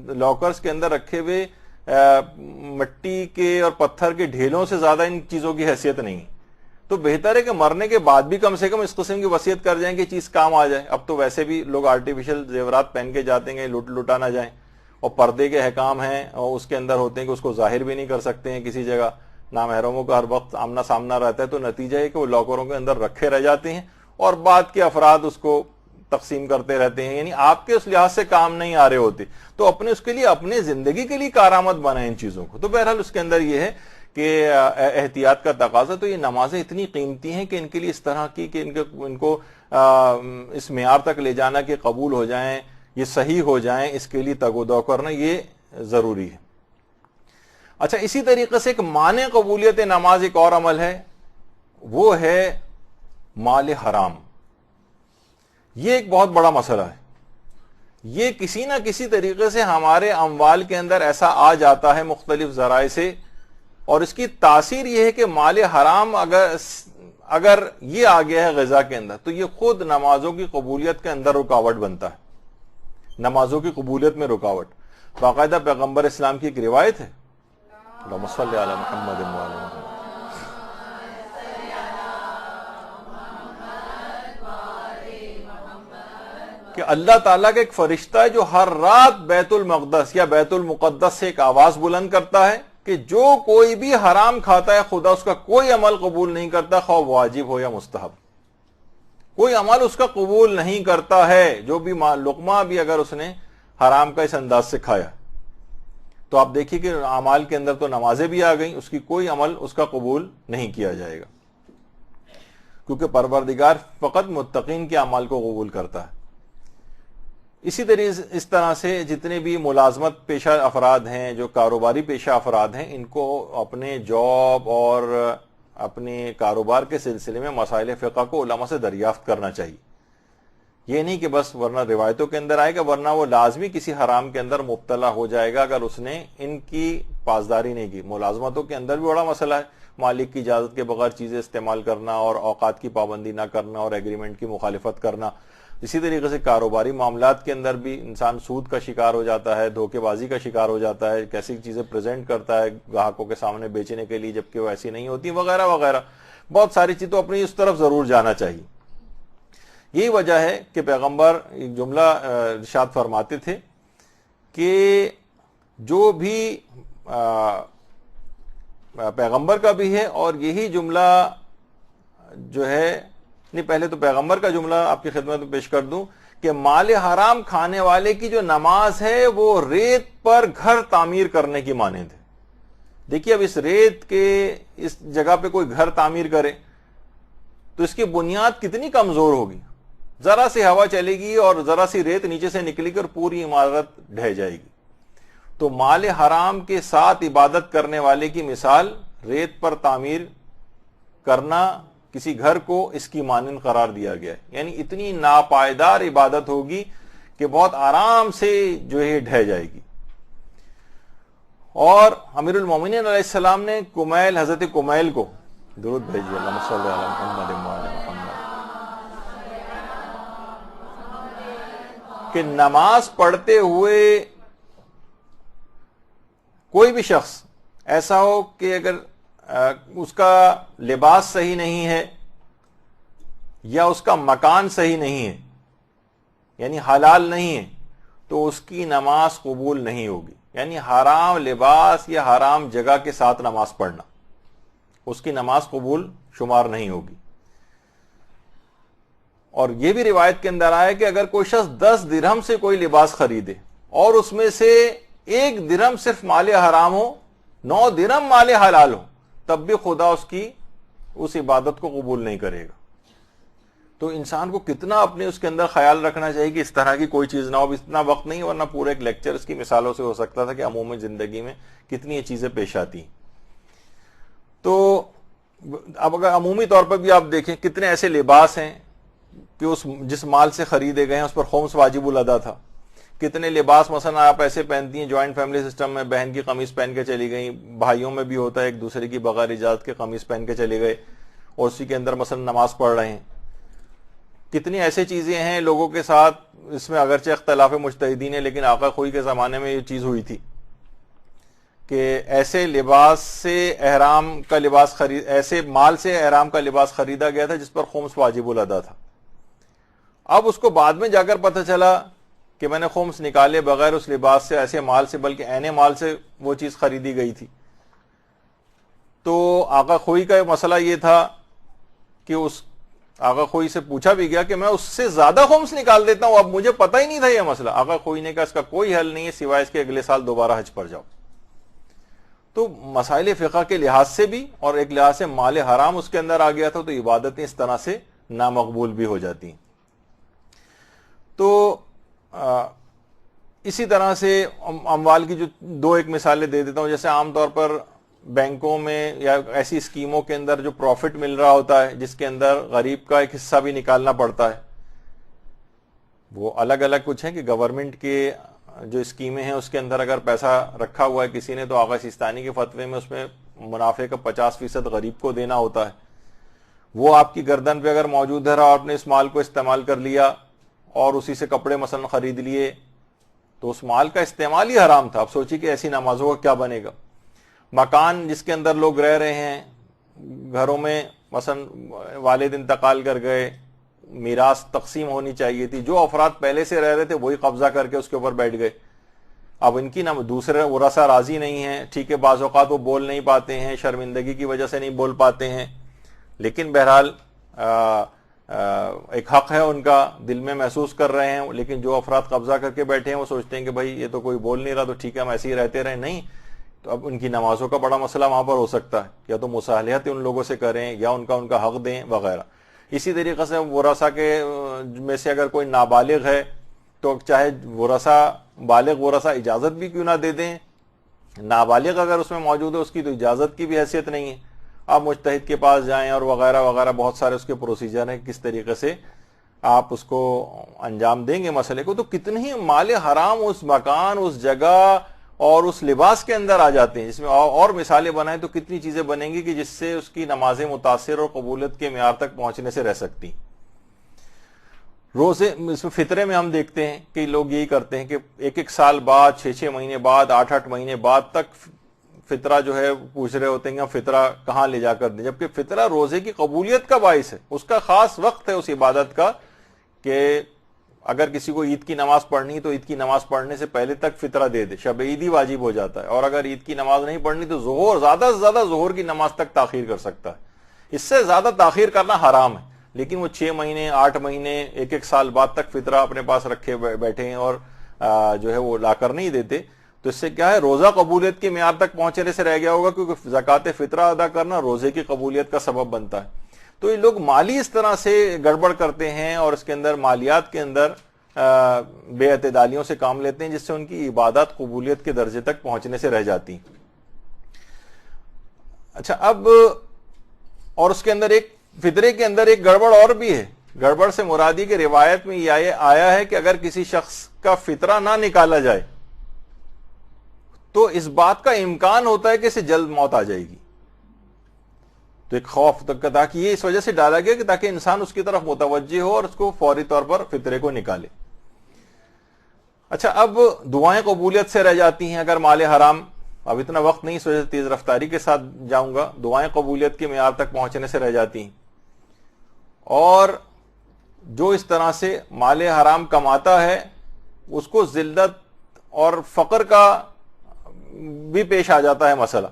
لاکرز کے اندر رکھے ہوئے مٹی کے اور پتھر کے ڈھیلوں سے زیادہ ان چیزوں کی حیثیت نہیں ہے۔ تو بہتر ہے کہ مرنے کے بعد بھی کم سے کم اس قسم کی وصیت کر جائیں کہ چیز کام آ جائے۔ اب تو ویسے بھی لوگ آرٹیفیشل زیورات پہن کے جاتے ہیں لٹا نہ جائیں، اور پردے کے احکام ہیں اور اس کے اندر ہوتے ہیں کہ اس کو ظاہر بھی نہیں کر سکتے ہیں کسی جگہ، نامحرموں کا ہر وقت آمنا سامنا رہتا ہے، تو نتیجہ ہے کہ وہ لاکروں کے اندر رکھے رہ جاتے ہیں اور بعد کے افراد اس کو تقسیم کرتے رہتے ہیں، یعنی آپ کے اس لحاظ سے کام نہیں آ رہے ہوتے، تو اپنے اس کے لیے اپنے زندگی کے لیے کارآمد بنائیں ان چیزوں کو۔ تو بہرحال اس کے اندر یہ ہے کہ احتیاط کا تقاضا، تو یہ نمازیں اتنی قیمتی ہیں کہ ان کے لیے اس طرح کی کہ ان کو اس معیار تک لے جانا کہ قبول ہو جائیں، یہ صحیح ہو جائیں، اس کے لیے تگ و دو کرنا یہ ضروری ہے۔ اچھا، اسی طریقے سے ایک مانع قبولیت نماز ایک اور عمل ہے، وہ ہے مال حرام۔ یہ ایک بہت بڑا مسئلہ ہے، یہ کسی نہ کسی طریقے سے ہمارے اموال کے اندر ایسا آ جاتا ہے مختلف ذرائع سے، اور اس کی تاثیر یہ ہے کہ مال حرام اگر یہ آ گیا ہے غذا کے اندر تو یہ خود نمازوں کی قبولیت کے اندر رکاوٹ بنتا ہے، نمازوں کی قبولیت میں رکاوٹ۔ باقاعدہ پیغمبر اسلام کی ایک روایت ہے، اللہم صلی علی محمد و علی محمد، کہ اللہ تعالیٰ کا ایک فرشتہ ہے جو ہر رات بیت المقدس یا بیت المقدس سے ایک آواز بلند کرتا ہے کہ جو کوئی بھی حرام کھاتا ہے خدا اس کا کوئی عمل قبول نہیں کرتا، خواہ واجب ہو یا مستحب، کوئی عمل اس کا قبول نہیں کرتا ہے، جو بھی لقمہ بھی اگر اس نے حرام کا اس انداز سے کھایا۔ تو آپ دیکھیے کہ اعمال کے اندر تو نمازیں بھی آ گئیں، اس کی کوئی عمل اس کا قبول نہیں کیا جائے گا، کیونکہ پروردگار فقط متقین کے اعمال کو قبول کرتا ہے۔ اسی طرح اس طرح سے جتنے بھی ملازمت پیشہ افراد ہیں، جو کاروباری پیشہ افراد ہیں، ان کو اپنے جاب اور اپنے کاروبار کے سلسلے میں مسائل فقہ کو علماء سے دریافت کرنا چاہیے۔ یہ نہیں کہ بس ورنہ روایتوں کے اندر آئے گا، ورنہ وہ لازمی کسی حرام کے اندر مبتلا ہو جائے گا اگر اس نے ان کی پاسداری نہیں کی۔ ملازمتوں کے اندر بھی بڑا مسئلہ ہے، مالک کی اجازت کے بغیر چیزیں استعمال کرنا اور اوقات کی پابندی نہ کرنا اور ایگریمنٹ کی مخالفت کرنا۔ اسی طریقے سے کاروباری معاملات کے اندر بھی انسان سود کا شکار ہو جاتا ہے، دھوکے بازی کا شکار ہو جاتا ہے، کیسی چیزیں پریزنٹ کرتا ہے گاہکوں کے سامنے بیچنے کے لیے جبکہ وہ ایسی نہیں ہوتی، وغیرہ وغیرہ، بہت ساری چیزیں تو اپنی اس طرف ضرور جانا چاہیے۔ یہی وجہ ہے کہ پیغمبر ایک جملہ ارشاد فرماتے تھے کہ جو بھی پیغمبر کا بھی ہے، اور یہی جملہ جو ہے، نہیں پہلے تو پیغمبر کا جملہ آپ کی خدمت میں پیش کر دوں کہ مال حرام کھانے والے کی جو نماز ہے وہ ریت پر گھر تعمیر کرنے کی مانند ہے۔ دیکھیے اب اس ریت کے اس جگہ پہ کوئی گھر تعمیر کرے تو اس کی بنیاد کتنی کمزور ہوگی، ذرا سی ہوا چلے گی اور ذرا سی ریت نیچے سے نکلے گی اور پوری عمارت ڈھہ جائے گی۔ تو مال حرام کے ساتھ عبادت کرنے والے کی مثال ریت پر تعمیر کرنا کسی گھر کو اس کی مانند قرار دیا گیا ہے، یعنی اتنی ناپائیدار عبادت ہوگی کہ بہت آرام سے جو ہے ڈھہ جائے گی۔ اور امیر المومنین علیہ السلام نے کمیل، حضرت کمیل کو درود بھیجیے، اللہم صلی علی محمد و علی محمد، کہ نماز پڑھتے ہوئے کوئی بھی شخص ایسا ہو کہ اگر اس کا لباس صحیح نہیں ہے یا اس کا مکان صحیح نہیں ہے، یعنی حلال نہیں ہے، تو اس کی نماز قبول نہیں ہوگی. یعنی حرام لباس یا حرام جگہ کے ساتھ نماز پڑھنا، اس کی نماز قبول شمار نہیں ہوگی. اور یہ بھی روایت کے اندر آیا کہ اگر کوئی شخص 10 درہم سے کوئی لباس خریدے اور اس میں سے 1 درہم صرف مال حرام ہو، 9 درہم مال حلال ہو، تب بھی خدا اس کی اس عبادت کو قبول نہیں کرے گا. تو انسان کو کتنا اپنے اس کے اندر خیال رکھنا چاہیے کہ اس طرح کی کوئی چیز نہ ہو. اتنا وقت نہیں، ورنہ پورا ایک لیکچر اس کی مثالوں سے ہو سکتا تھا کہ عمومی زندگی میں کتنی یہ چیزیں پیش آتی ہیں. تو اب اگر عمومی طور پر بھی آپ دیکھیں کتنے ایسے لباس ہیں کہ جس مال سے خریدے گئے ہیں اس پر خمس واجب الادا تھا. کتنے لباس مثلا آپ ایسے پہنتی ہیں جوائنٹ فیملی سسٹم میں، بہن کی قمیص پہن کے چلی گئی، بھائیوں میں بھی ہوتا ہے ایک دوسرے کی بغیر اجازت کے قمیص پہن کے چلے گئے اور اسی کے اندر مثلا نماز پڑھ رہے ہیں. کتنی ایسے چیزیں ہیں لوگوں کے ساتھ، اس میں اگرچہ اختلاف مجتہدین ہے لیکن آقا خوئی کے زمانے میں یہ چیز ہوئی تھی کہ ایسے لباس سے احرام کا لباس ایسے مال سے احرام کا لباس خریدا گیا تھا جس پر خمس واجب الادا تھا. اب اس کو بعد میں جا کر پتہ چلا کہ میں نے خمس نکالے بغیر اس لباس سے، ایسے مال سے، بلکہ عین مال سے وہ چیز خریدی گئی تھی. تو آقا خوئی کا مسئلہ یہ تھا کہ اس آقا خوئی سے پوچھا بھی گیا کہ میں اس سے زیادہ خمس نکال دیتا ہوں، اب مجھے پتہ ہی نہیں تھا یہ مسئلہ. آقا خوئی نے کہا اس کا کوئی حل نہیں ہے سوائے اس کے اگلے سال دوبارہ حج پر جاؤ. تو مسائل فقہ کے لحاظ سے بھی اور ایک لحاظ سے مال حرام اس کے اندر آ گیا تھا، تو عبادتیں اس طرح سے نامقبول بھی ہو جاتی ہیں. تو اسی طرح سے اموال کی جو دو ایک مثالیں دے دیتا ہوں. جیسے عام طور پر بینکوں میں یا ایسی اسکیموں کے اندر جو پروفٹ مل رہا ہوتا ہے جس کے اندر غریب کا ایک حصہ بھی نکالنا پڑتا ہے، وہ الگ الگ کچھ ہیں کہ گورنمنٹ کے جو اسکیمیں ہیں اس کے اندر اگر پیسہ رکھا ہوا ہے کسی نے تو آقا سیستانی کے فتوے میں اس میں منافع کا 50% غریب کو دینا ہوتا ہے. وہ آپ کی گردن پہ اگر موجود ہے اور آپ نے اس مال کو استعمال کر لیا اور اسی سے کپڑے مثلا خرید لیے تو اس مال کا استعمال ہی حرام تھا. اب سوچیے کہ ایسی نمازوں کا کیا بنے گا. مکان جس کے اندر لوگ رہ رہے ہیں، گھروں میں مثلا والد انتقال کر گئے، میراث تقسیم ہونی چاہیے تھی، جو افراد پہلے سے رہ رہے تھے وہی قبضہ کر کے اس کے اوپر بیٹھ گئے. اب ان کی نہ دوسرے ورثہ راضی نہیں ہیں، ٹھیک ہے بعض اوقات وہ بول نہیں پاتے ہیں، شرمندگی کی وجہ سے نہیں بول پاتے ہیں، لیکن بہرحال ایک حق ہے ان کا، دل میں محسوس کر رہے ہیں. لیکن جو افراد قبضہ کر کے بیٹھے ہیں وہ سوچتے ہیں کہ بھائی یہ تو کوئی بول نہیں رہا تو ٹھیک ہے ہم ایسے ہی رہتے رہیں. نہیں، تو اب ان کی نمازوں کا بڑا مسئلہ وہاں پر ہو سکتا ہے، یا تو مصالحت ان لوگوں سے کریں یا ان کا حق دیں وغیرہ. اسی طریقے سے ورثہ کے میں سے اگر کوئی نابالغ ہے تو چاہے بالغ ورثہ اجازت بھی کیوں نہ دے دیں، نابالغ اگر اس میں موجود ہے اس کی تو اجازت کی بھی حیثیت نہیں ہے. آپ مجتہد کے پاس جائیں اور وغیرہ وغیرہ، بہت سارے اس کے پروسیجر ہیں کس طریقے سے آپ اس کو انجام دیں گے مسئلے کو. تو کتنے ہی مال حرام اس مکان، اس جگہ اور اس لباس کے اندر آ جاتے ہیں، جس میں اور مثالیں بنائیں تو کتنی چیزیں بنیں گی کہ جس سے اس کی نمازیں متاثر اور قبولیت کے معیار تک پہنچنے سے رہ سکتی. روزے اس میں فطرے میں ہم دیکھتے ہیں کہ لوگ یہی کرتے ہیں کہ ایک سال بعد، 6 مہینے بعد، 8 مہینے بعد تک فطرہ جو ہے پوچھ رہے ہوتے ہیں کہ فطرہ کہاں لے جا کر دیں، جبکہ فطرہ روزے کی قبولیت کا باعث ہے. اس کا خاص وقت ہے اس عبادت کا کہ اگر کسی کو عید کی نماز پڑھنی تو عید کی نماز پڑھنے سے پہلے تک فطرہ دے دے، شب عید ہی واجب ہو جاتا ہے. اور اگر عید کی نماز نہیں پڑھنی تو ظہر، زیادہ سے زیادہ ظہر کی نماز تک تاخیر کر سکتا ہے. اس سے زیادہ تاخیر کرنا حرام ہے. لیکن وہ 6 مہینے، 8 مہینے، ایک سال بعد تک فطرہ اپنے پاس رکھے بیٹھے ہیں اور جو ہے وہ لا کر نہیں دیتے. تو اس سے کیا ہے، روزہ قبولیت کے معیار تک پہنچنے سے رہ گیا ہوگا، کیونکہ زکوٰۃ فطرہ ادا کرنا روزے کی قبولیت کا سبب بنتا ہے. تو یہ لوگ مالی اس طرح سے گڑبڑ کرتے ہیں اور اس کے اندر مالیات کے اندر بے اعتدالیوں سے کام لیتے ہیں، جس سے ان کی عبادات قبولیت کے درجے تک پہنچنے سے رہ جاتی. اچھا، اب اور اس کے اندر ایک فطرے کے اندر ایک گڑبڑ اور بھی ہے. گڑبڑ سے مرادی کی روایت میں یہ آیا ہے کہ اگر کسی شخص کا فطرہ نہ نکالا جائے تو اس بات کا امکان ہوتا ہے کہ اسے جلد موت آ جائے گی. تو ایک خوف تاکہ یہ اس وجہ سے ڈالا گیا کہ تاکہ انسان اس کی طرف متوجہ ہو اور اس کو فوری طور پر فطرے کو نکالے. اچھا، اب دعائیں قبولیت سے رہ جاتی ہیں اگر مال حرام اب اتنا وقت نہیں، اس وجہ سے تیز رفتاری کے ساتھ جاؤں گا. دعائیں قبولیت کے معیار تک پہنچنے سے رہ جاتی ہیں. اور جو اس طرح سے مال حرام کماتا ہے اس کو ذلت اور فقر کا بھی پیش آ جاتا ہے مسئلہ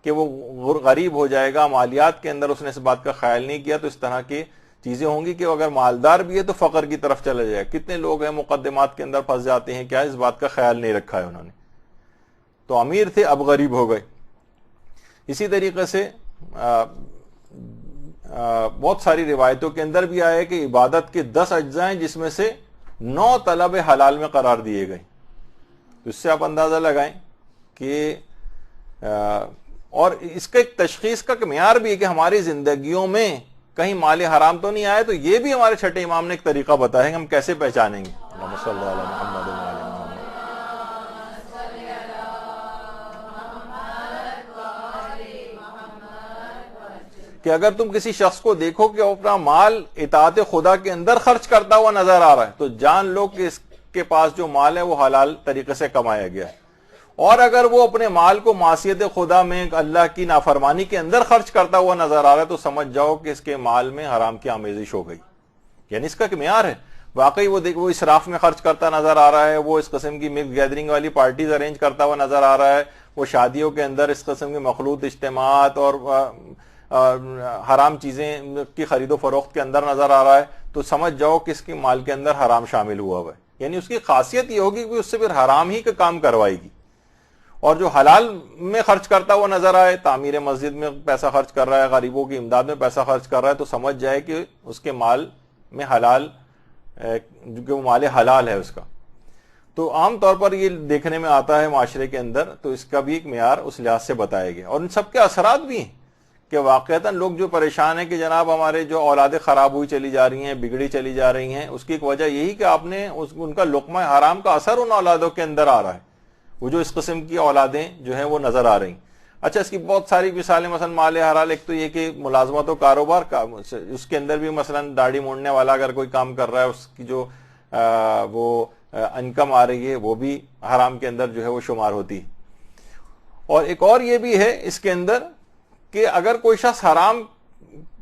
کہ وہ غریب ہو جائے گا. مالیات کے اندر اس نے اس بات کا خیال نہیں کیا، تو اس طرح کی چیزیں ہوں گی کہ اگر مالدار بھی ہے تو فقر کی طرف چلا جائے. کتنے لوگ ہیں مقدمات کے اندر پھنس جاتے ہیں، کیا اس بات کا خیال نہیں رکھا ہے انہوں نے. تو امیر تھے اب غریب ہو گئے. اسی طریقے سے بہت ساری روایتوں کے اندر بھی آیا کہ عبادت کے 10 اجزاء ہیں جس میں سے 9 طلب حلال میں قرار دیے گئے. تو اس سے آپ اندازہ لگائیں کہ اور اس کا ایک تشخیص کا معیار بھی ہے کہ ہماری زندگیوں میں کہیں مال حرام تو نہیں آئے. تو یہ بھی ہمارے چھٹے امام نے ایک طریقہ بتایا کہ ہم کیسے پہچانیں گے. اللہم صلی علی محمد و علی محمد. کہ اگر تم کسی شخص کو دیکھو کہ وہ اپنا مال اطاعت خدا کے اندر خرچ کرتا ہوا نظر آ رہا ہے تو جان لو کہ اس کے پاس جو مال ہے وہ حلال طریقے سے کمایا گیا ہے. اور اگر وہ اپنے مال کو معصیت خدا میں اللہ کی نافرمانی کے اندر خرچ کرتا ہوا نظر آ رہا ہے تو سمجھ جاؤ کہ اس کے مال میں حرام کی آمیزش ہو گئی. یعنی اس کا ایک معیار ہے. واقعی وہ اسراف میں خرچ کرتا نظر آ رہا ہے، وہ اس قسم کی مکس گیدرنگ والی پارٹیز ارینج کرتا ہوا نظر آ رہا ہے، وہ شادیوں کے اندر اس قسم کے مخلوط اجتماعات اور حرام چیزیں کی خرید و فروخت کے اندر نظر آ رہا ہے، تو سمجھ جاؤ کہ اس کے مال کے اندر حرام شامل ہوا ہوا ہے. یعنی اس کی خاصیت یہ ہوگی کہ اس سے پھر حرام ہی کا کام کروائے گی. اور جو حلال میں خرچ کرتا ہوا نظر آئے، تعمیر مسجد میں پیسہ خرچ کر رہا ہے، غریبوں کی امداد میں پیسہ خرچ کر رہا ہے، تو سمجھ جائے کہ اس کے مال میں حلال، جو مال حلال ہے اس کا. تو عام طور پر یہ دیکھنے میں آتا ہے معاشرے کے اندر، تو اس کا بھی ایک معیار اس لحاظ سے بتایا گیا. اور ان سب کے اثرات بھی ہیں کہ واقعتاً لوگ جو پریشان ہیں کہ جناب ہمارے جو اولادیں خراب ہوئی چلی جا رہی ہیں، بگڑی چلی جا رہی ہیں، اس کی ایک وجہ یہی کہ آپ نے ان کا لقمہ حرام کا اثر ان اولادوں کے اندر آ رہا ہے. وہ جو اس قسم کی اولادیں جو ہیں وہ نظر آ رہی ہیں. اچھا، اس کی بہت ساری مثالیں، مثلا مال حلال ایک تو یہ کہ ملازمت و کاروبار کا، اس کے اندر بھی مثلا داڑھی موڑنے والا اگر کوئی کام کر رہا ہے، اس کی جو وہ انکم آ رہی ہے وہ بھی حرام کے اندر جو ہے وہ شمار ہوتی ہے. اور ایک اور یہ بھی ہے اس کے اندر کہ اگر کوئی شخص حرام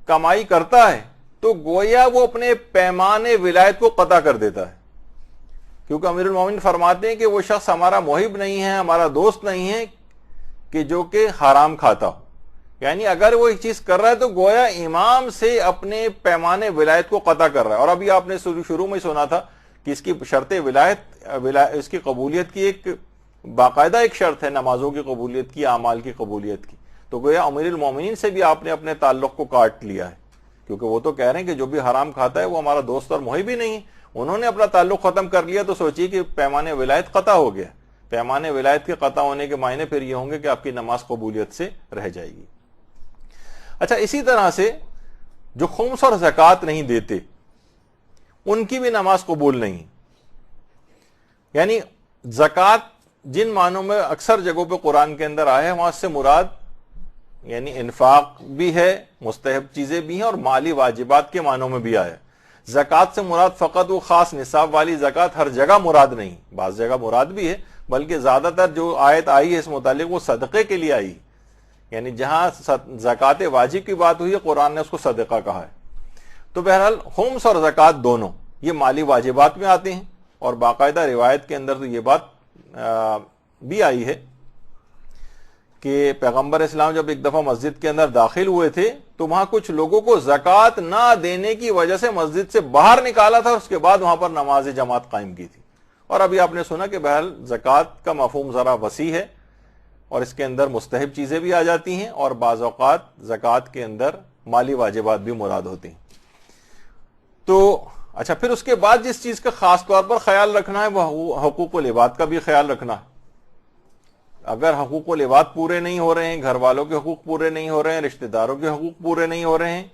کمائی کرتا ہے تو گویا وہ اپنے پیمان ولایت کو قطع کر دیتا ہے. کیونکہ امیر المومنین فرماتے ہیں کہ وہ شخص ہمارا محب نہیں ہے، ہمارا دوست نہیں ہے کہ جو کہ حرام کھاتا ہو. یعنی اگر وہ ایک چیز کر رہا ہے تو گویا امام سے اپنے پیمان ولایت کو قطع کر رہا ہے. اور ابھی آپ نے شروع میں سنا تھا کہ اس کی شرط ولایت، اس کی قبولیت کی ایک باقاعدہ ایک شرط ہے، نمازوں کی قبولیت کی، اعمال کی قبولیت کی. تو گویا امیر المومنین سے بھی آپ نے اپنے تعلق کو کاٹ لیا ہے، کیونکہ وہ تو کہہ رہے ہیں کہ جو بھی حرام کھاتا ہے وہ ہمارا دوست اور محب ہی نہیں ہے. انہوں نے اپنا تعلق ختم کر لیا تو سوچیے کہ پیمان ولایت قطع ہو گیا. پیمان ولایت کے قطع ہونے کے معنی پھر یہ ہوں گے کہ آپ کی نماز قبولیت سے رہ جائے گی. اچھا، اسی طرح سے جو خمس اور زکوٰۃ نہیں دیتے ان کی بھی نماز قبول نہیں. یعنی زکوٰۃ جن معنوں میں اکثر جگہوں پہ قرآن کے اندر آئے ہیں وہاں سے مراد یعنی انفاق بھی ہے، مستحب چیزیں بھی ہیں، اور مالی واجبات کے معنوں میں بھی آیا. زکوٰۃ سے مراد فقط وہ خاص نصاب والی زکوٰۃ ہر جگہ مراد نہیں، بعض جگہ مراد بھی ہے، بلکہ زیادہ تر جو آیت آئی ہے اس متعلق وہ صدقے کے لیے آئی. یعنی جہاں زکوٰۃ واجب کی بات ہوئی ہے قرآن نے اس کو صدقہ کہا ہے. تو بہرحال خمس اور زکوٰۃ دونوں یہ مالی واجبات میں آتے ہیں. اور باقاعدہ روایت کے اندر تو یہ بات بھی آئی ہے کہ پیغمبر اسلام جب ایک دفعہ مسجد کے اندر داخل ہوئے تھے تو وہاں کچھ لوگوں کو زکوٰۃ نہ دینے کی وجہ سے مسجد سے باہر نکالا تھا، اس کے بعد وہاں پر نماز جماعت قائم کی تھی. اور ابھی آپ نے سنا کہ بہرحال زکوٰۃ کا مفہوم ذرا وسیع ہے اور اس کے اندر مستحب چیزیں بھی آ جاتی ہیں، اور بعض اوقات زکوٰۃ کے اندر مالی واجبات بھی مراد ہوتی ہیں. تو اچھا، پھر اس کے بعد جس چیز کا خاص طور پر خیال رکھنا ہے وہ حقوق العباد کا بھی خیال رکھنا ہے. اگر حقوق العباد پورے نہیں ہو رہے ہیں، گھر والوں کے حقوق پورے نہیں ہو رہے ہیں، رشتہ داروں کے حقوق پورے نہیں ہو رہے ہیں،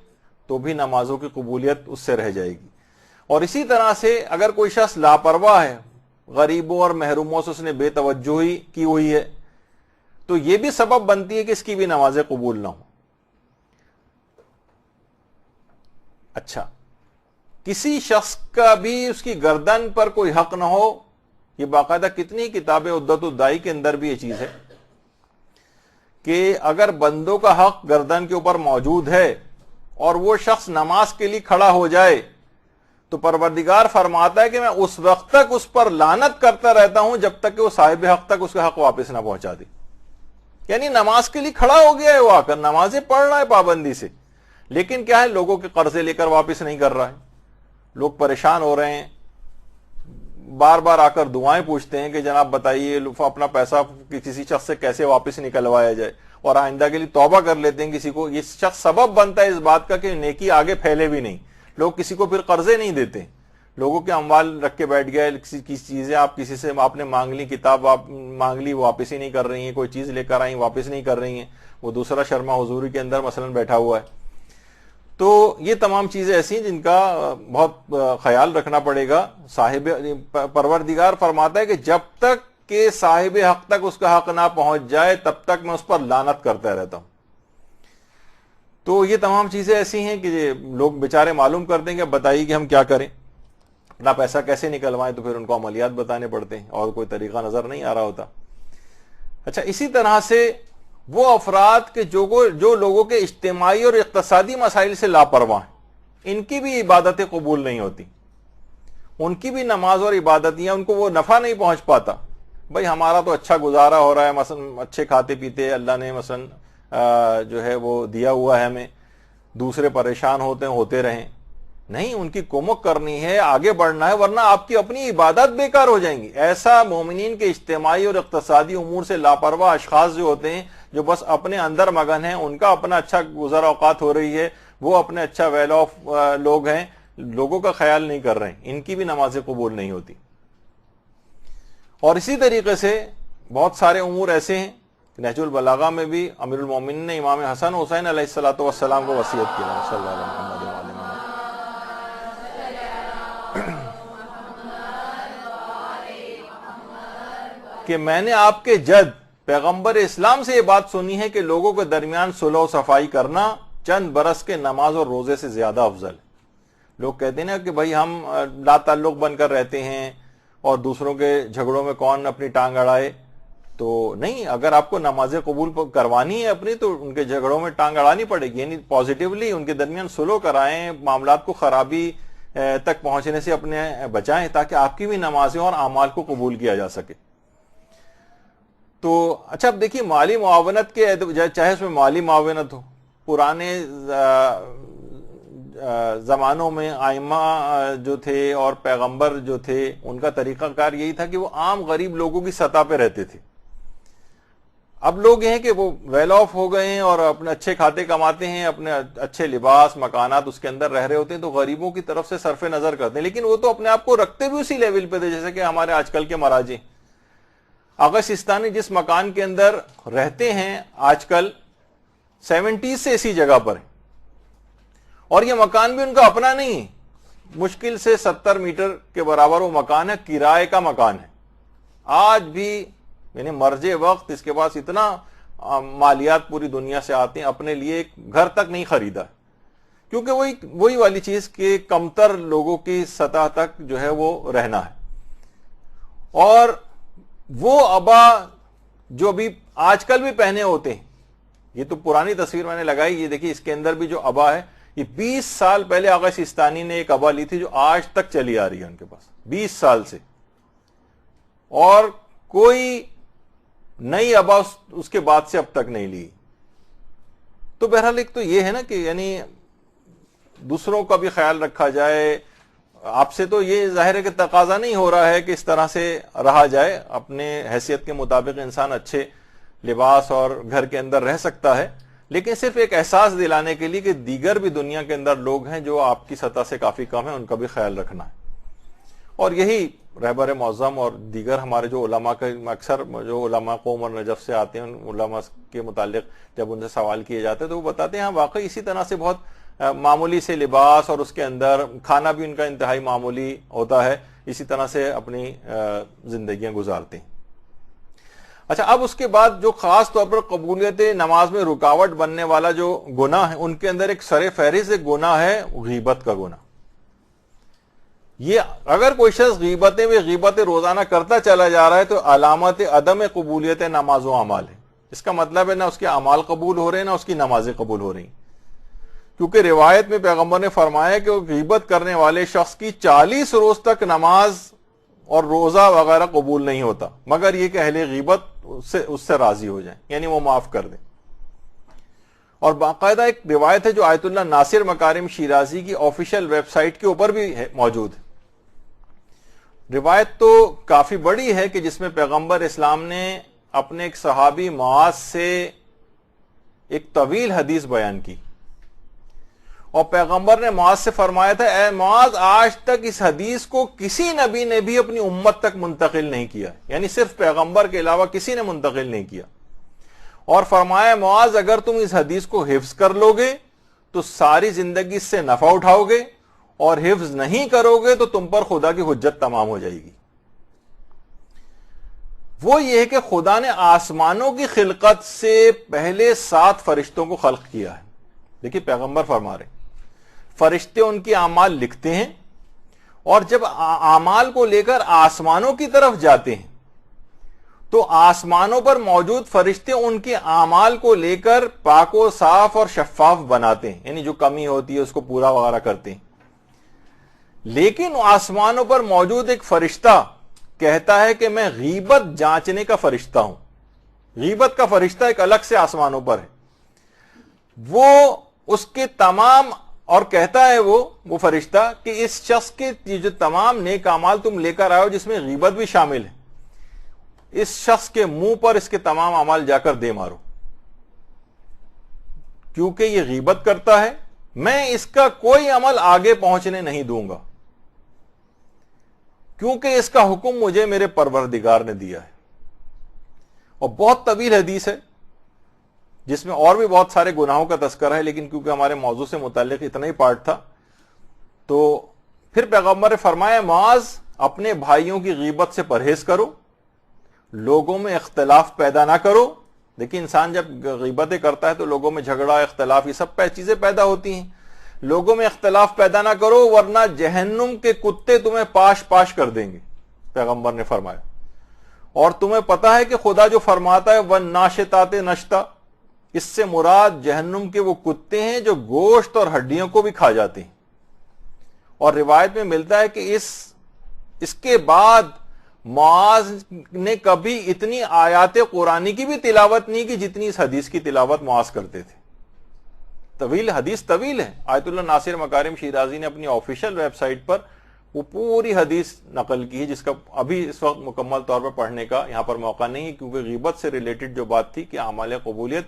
تو بھی نمازوں کی قبولیت اس سے رہ جائے گی. اور اسی طرح سے اگر کوئی شخص لاپرواہ ہے، غریبوں اور محروموں سے اس نے بے توجہی کی ہوئی ہے، تو یہ بھی سبب بنتی ہے کہ اس کی بھی نمازیں قبول نہ ہوں. اچھا، کسی شخص کا بھی اس کی گردن پر کوئی حق نہ ہو، یہ باقاعدہ کتنی کتابیں عدت الدائی کے اندر بھی یہ چیز ہے کہ اگر بندوں کا حق گردن کے اوپر موجود ہے اور وہ شخص نماز کے لیے کھڑا ہو جائے تو پروردگار فرماتا ہے کہ میں اس وقت تک اس پر لعنت کرتا رہتا ہوں جب تک کہ وہ صاحب حق تک اس کا حق واپس نہ پہنچا دے. یعنی نماز کے لیے کھڑا ہو گیا ہے وہ آ کر, نمازیں پڑھ رہا ہے پابندی سے, لیکن کیا ہے, لوگوں کے قرضے لے کر واپس نہیں کر رہا ہے. لوگ پریشان ہو رہے ہیں, بار بار آ کر دعائیں پوچھتے ہیں کہ جناب بتائیے اپنا پیسہ کسی شخص سے کیسے واپس نکلوایا جائے, اور آئندہ کے لیے توبہ کر لیتے ہیں کسی کو. یہ شخص سبب بنتا ہے اس بات کا کہ نیکی آگے پھیلے بھی نہیں. لوگ کسی کو پھر قرضے نہیں دیتے, لوگوں کے اموال رکھ کے بیٹھ گئے, کسی چیزیں آپ کسی سے آپ نے مانگ لی, کتاب آپ مانگ لی, واپس ہی نہیں کر رہی ہیں, کوئی چیز لے کر آئیں واپس نہیں کر رہی ہیں, وہ دوسرا شرما حضوری کے اندر مثلا بیٹھا ہوا ہے. تو یہ تمام چیزیں ایسی ہیں جن کا بہت خیال رکھنا پڑے گا. پروردگار فرماتا ہے کہ جب تک کہ صاحب حق تک اس کا حق نہ پہنچ جائے تب تک میں اس پر لعنت کرتا رہتا ہوں. تو یہ تمام چیزیں ایسی ہیں کہ لوگ بیچارے معلوم کرتے ہیں کہ بتائیے کہ ہم کیا کریں, اپنا پیسہ کیسے نکلوائیں, تو پھر ان کو عملیات بتانے پڑتے ہیں اور کوئی طریقہ نظر نہیں آ رہا ہوتا. اچھا, اسی طرح سے وہ افراد کے جو لوگوں کے اجتماعی اور اقتصادی مسائل سے لاپرواہ ہیں, ان کی بھی عبادتیں قبول نہیں ہوتی, ان کی بھی نماز اور عبادتیں ان کو وہ نفع نہیں پہنچ پاتا. بھائی ہمارا تو اچھا گزارا ہو رہا ہے, مثلا اچھے کھاتے پیتے اللہ نے مثلا جو ہے وہ دیا ہوا ہے ہمیں, دوسرے پریشان ہوتے رہیں. نہیں, ان کی کمک کرنی ہے, آگے بڑھنا ہے, ورنہ آپ کی اپنی عبادت بیکار ہو جائیں گی. ایسا مومنین کے اجتماعی اور اقتصادی امور سے لاپرواہ اشخاص جو ہوتے ہیں, جو بس اپنے اندر مگن ہیں, ان کا اپنا اچھا گزر اوقات ہو رہی ہے, وہ اپنے اچھا ویل آف لوگ ہیں, لوگوں کا خیال نہیں کر رہے ہیں, ان کی بھی نمازیں قبول نہیں ہوتی. اور اسی طریقے سے بہت سارے امور ایسے ہیں. نہج البلاغہ میں بھی امیر المومنین نے امام حسن حسین علیہ الصلوۃ والسلام کو وصیت کیا, صلی اللہ علیہ وسلم, کہ میں نے آپ کے جد پیغمبر اسلام سے یہ بات سنی ہے کہ لوگوں کے درمیان صلح و صفائی کرنا چند برس کے نماز اور روزے سے زیادہ افضل ہے. لوگ کہتے ہیں نا کہ بھائی ہم لا تعلق بن کر رہتے ہیں اور دوسروں کے جھگڑوں میں کون اپنی ٹانگ اڑائے. تو نہیں, اگر آپ کو نمازیں قبول کروانی ہے اپنی تو ان کے جھگڑوں میں ٹانگ اڑانی پڑے گی. یعنی پازیٹیولی ان کے درمیان صلح کرائیں, معاملات کو خرابی تک پہنچنے سے اپنے بچائیں, تاکہ آپ کی بھی نمازیں اور اعمال کو قبول کیا جا سکے. تو اچھا, اب دیکھیے مالی معاونت کے, چاہے اس میں مالی معاونت ہو, پرانے زمانوں میں ائمہ جو تھے اور پیغمبر جو تھے ان کا طریقہ کار یہی تھا کہ وہ عام غریب لوگوں کی سطح پہ رہتے تھے. اب لوگ یہ ہیں کہ وہ ویل آف ہو گئے ہیں اور اپنے اچھے کھاتے کماتے ہیں, اپنے اچھے لباس مکانات اس کے اندر رہ رہے ہوتے ہیں, تو غریبوں کی طرف سے صرف نظر کرتے ہیں, لیکن وہ تو اپنے آپ کو رکھتے بھی اسی لیول پہ تھے جیسے کہ ہمارے آج کل کے مراجع. آغا سستانی جس مکان کے اندر رہتے ہیں آج کل 70s سے اسی جگہ پر ہے, اور یہ مکان بھی ان کا اپنا نہیں ہے, مشکل سے 70 میٹر کے برابر وہ مکان ہے, کرائے کا مکان ہے. آج بھی یعنی مرجے وقت اس کے پاس اتنا مالیات پوری دنیا سے آتے ہیں, اپنے لیے ایک گھر تک نہیں خریدا, کیونکہ وہی والی چیز کہ کمتر لوگوں کی سطح تک جو ہے وہ رہنا ہے. اور وہ ابا جو بھی آج کل بھی پہنے ہوتے ہیں, یہ تو پرانی تصویر میں نے لگائی, یہ دیکھیے اس کے اندر بھی جو ابا ہے, یہ 20 سال پہلے آغا سستانی نے ایک ابا لی تھی جو آج تک چلی آ رہی ہے ان کے پاس 20 سال سے, اور کوئی نئی ابا اس کے بعد سے اب تک نہیں لی. تو بہرحال ایک تو یہ ہے نا کہ یعنی دوسروں کا بھی خیال رکھا جائے. آپ سے تو یہ ظاہر ہے کہ تقاضا نہیں ہو رہا ہے کہ اس طرح سے رہا جائے, اپنے حیثیت کے مطابق انسان اچھے لباس اور گھر کے اندر رہ سکتا ہے, لیکن صرف ایک احساس دلانے کے لیے کہ دیگر بھی دنیا کے اندر لوگ ہیں جو آپ کی سطح سے کافی کم ہیں, ان کا بھی خیال رکھنا ہے. اور یہی رہبر معظم اور دیگر ہمارے جو علماء کا اکثر جو علماء قوم اور نجف سے آتے ہیں, ان علماء کے متعلق جب ان سے سوال کیے جاتے ہیں تو وہ بتاتے ہیں ہاں واقعی اسی طرح سے بہت معمولی سے لباس اور اس کے اندر کھانا بھی ان کا انتہائی معمولی ہوتا ہے, اسی طرح سے اپنی زندگیاں گزارتے ہیں. اچھا, اب اس کے بعد جو خاص طور پر قبولیت نماز میں رکاوٹ بننے والا جو گناہ ہے, ان کے اندر ایک سر فہرست ایک گناہ ہے غیبت کا گناہ. یہ اگر کوئی شخص غیبتیں روزانہ کرتا چلا جا رہا ہے تو علامت عدم قبولیت نماز و اعمال ہے. اس کا مطلب ہے نہ اس کے اعمال قبول ہو رہے ہیں نہ اس کی نمازیں قبول ہو رہی، کیونکہ روایت میں پیغمبر نے فرمایا کہ وہ غیبت کرنے والے شخص کی 40 روز تک نماز اور روزہ وغیرہ قبول نہیں ہوتا مگر یہ کہ اہل غیبت اس سے راضی ہو جائیں، یعنی وہ معاف کر دیں۔ اور باقاعدہ ایک روایت ہے جو آیت اللہ ناصر مکارم شیرازی کی آفیشیل ویب سائٹ کے اوپر بھی موجود ہے۔ روایت تو کافی بڑی ہے کہ جس میں پیغمبر اسلام نے اپنے ایک صحابی معاذ سے ایک طویل حدیث بیان کی، اور پیغمبر نے معاذ سے فرمایا تھا اے معاذ آج تک اس حدیث کو کسی نبی نے بھی اپنی امت تک منتقل نہیں کیا، یعنی صرف پیغمبر کے علاوہ کسی نے منتقل نہیں کیا، اور فرمایا معاذ اگر تم اس حدیث کو حفظ کر لو گے تو ساری زندگی سے نفع اٹھاؤ گے، اور حفظ نہیں کرو گے تو تم پر خدا کی حجت تمام ہو جائے گی۔ وہ یہ ہے کہ خدا نے آسمانوں کی خلقت سے پہلے 7 فرشتوں کو خلق کیا ہے۔ دیکھیے پیغمبر فرما رہے فرشتے ان کے اعمال لکھتے ہیں، اور جب اعمال کو لے کر آسمانوں کی طرف جاتے ہیں تو آسمانوں پر موجود فرشتے ان کے اعمال کو لے کر پاک و صاف اور شفاف بناتے ہیں، یعنی جو کمی ہوتی ہے اس کو پورا وغیرہ کرتے ہیں۔ لیکن آسمانوں پر موجود ایک فرشتہ کہتا ہے کہ میں غیبت جانچنے کا فرشتہ ہوں۔ غیبت کا فرشتہ ایک الگ سے آسمانوں پر ہے، وہ اس کے تمام، اور کہتا ہے وہ فرشتہ کہ اس شخص کے جو تمام نیک اعمال تم لے کر آئے ہو جس میں غیبت بھی شامل ہے، اس شخص کے منہ پر اس کے تمام اعمال جا کر دے مارو، کیونکہ یہ غیبت کرتا ہے، میں اس کا کوئی عمل آگے پہنچنے نہیں دوں گا، کیونکہ اس کا حکم مجھے میرے پروردگار نے دیا ہے۔ اور بہت طویل حدیث ہے جس میں اور بھی بہت سارے گناہوں کا تذکرہ ہے، لیکن کیونکہ ہمارے موضوع سے متعلق اتنا ہی پارٹ تھا تو پھر پیغمبر نے فرمایا معاذ اپنے بھائیوں کی غیبت سے پرہیز کرو، لوگوں میں اختلاف پیدا نہ کرو۔ دیکھیں انسان جب غیبتیں کرتا ہے تو لوگوں میں جھگڑا، اختلاف، یہ سب چیزیں پیدا ہوتی ہیں۔ لوگوں میں اختلاف پیدا نہ کرو ورنہ جہنم کے کتے تمہیں پاش پاش کر دیں گے، پیغمبر نے فرمایا۔ اور تمہیں پتا ہے کہ خدا جو فرماتا ہے وَالنَّاشِطَاتِ نَشْطًا، اس سے مراد جہنم کے وہ کتے ہیں جو گوشت اور ہڈیوں کو بھی کھا جاتے ہیں۔ اور روایت میں ملتا ہے کہ اس کے بعد معاذ نے کبھی اتنی آیات قرآنی کی بھی تلاوت نہیں کی جتنی اس حدیث کی تلاوت معاذ کرتے تھے۔ طویل حدیث طویل ہے، آیت اللہ ناصر مکارم شیرازی نے اپنی آفیشیل ویب سائٹ پر وہ پوری حدیث نقل کی ہے، جس کا ابھی اس وقت مکمل طور پر پڑھنے کا یہاں پر موقع نہیں ہے، کیونکہ غیبت سے ریلیٹڈ جو بات تھی کہ اعمال قبولیت،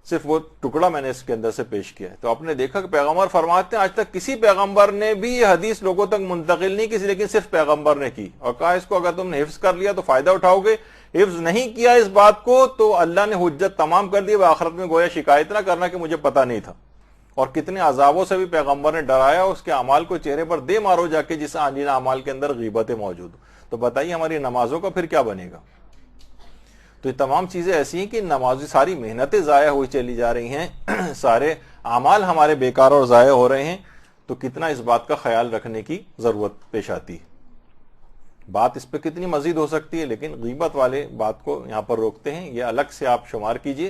صرف وہ ٹکڑا میں نے اس کے اندر سے پیش کیا ہے۔ تو آپ نے دیکھا کہ پیغمبر فرماتے ہیں آج تک کسی پیغمبر نے بھی یہ حدیث لوگوں تک منتقل نہیں کی، لیکن صرف پیغمبر نے کی، اور کہا اس کو اگر تم نے حفظ کر لیا تو فائدہ اٹھاؤ گے، حفظ نہیں کیا اس بات کو تو اللہ نے حجت تمام کر دی، وہ آخرت میں گویا شکایت نہ کرنا کہ مجھے پتہ نہیں تھا۔ اور کتنے عذابوں سے بھی پیغمبر نے ڈرایا، اس کے اعمال کو چہرے پر دے مارو جا کے جس اعمال کے اندر غیبتیں موجود ہو۔ تو بتائیے ہماری نمازوں کا پھر کیا بنے گا؟ تو یہ تمام چیزیں ایسی ہیں کہ نمازی ساری محنتیں ضائع ہوئی چلی جا رہی ہیں، سارے اعمال ہمارے بیکار اور ضائع ہو رہے ہیں، تو کتنا اس بات کا خیال رکھنے کی ضرورت پیش آتی ہے۔ بات اس پہ کتنی مزید ہو سکتی ہے، لیکن غیبت والے بات کو یہاں پر روکتے ہیں۔ یہ الگ سے آپ شمار کیجئے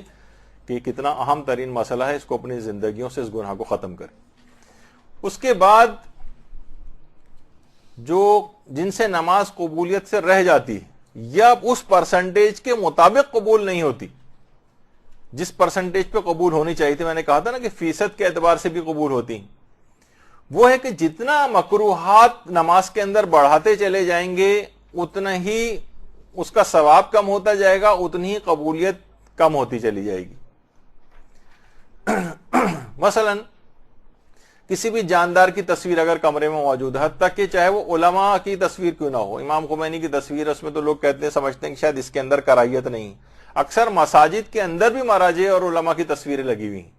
کہ کتنا اہم ترین مسئلہ ہے، اس کو اپنی زندگیوں سے اس گناہ کو ختم کریں۔ اس کے بعد جن سے نماز قبولیت سے رہ جاتی ہے یا اس پرسنٹیج کے مطابق قبول نہیں ہوتی جس پرسنٹیج پہ قبول ہونی چاہیے تھی، میں نے کہا تھا نا کہ فیصد کے اعتبار سے بھی قبول ہوتی ہیں، وہ ہے کہ جتنا مکروہات نماز کے اندر بڑھاتے چلے جائیں گے اتنا ہی اس کا ثواب کم ہوتا جائے گا، اتنی ہی قبولیت کم ہوتی چلی جائے گی۔ مثلا کسی بھی جاندار کی تصویر اگر کمرے میں موجود ہے، حتیٰ کہ چاہے وہ علماء کی تصویر کیوں نہ ہو، امام خمینی کی تصویر، اس میں تو لوگ کہتے ہیں سمجھتے ہیں کہ شاید اس کے اندر کرائیت نہیں، اکثر مساجد کے اندر بھی مراجع اور علماء کی تصویریں لگی ہوئی ہیں۔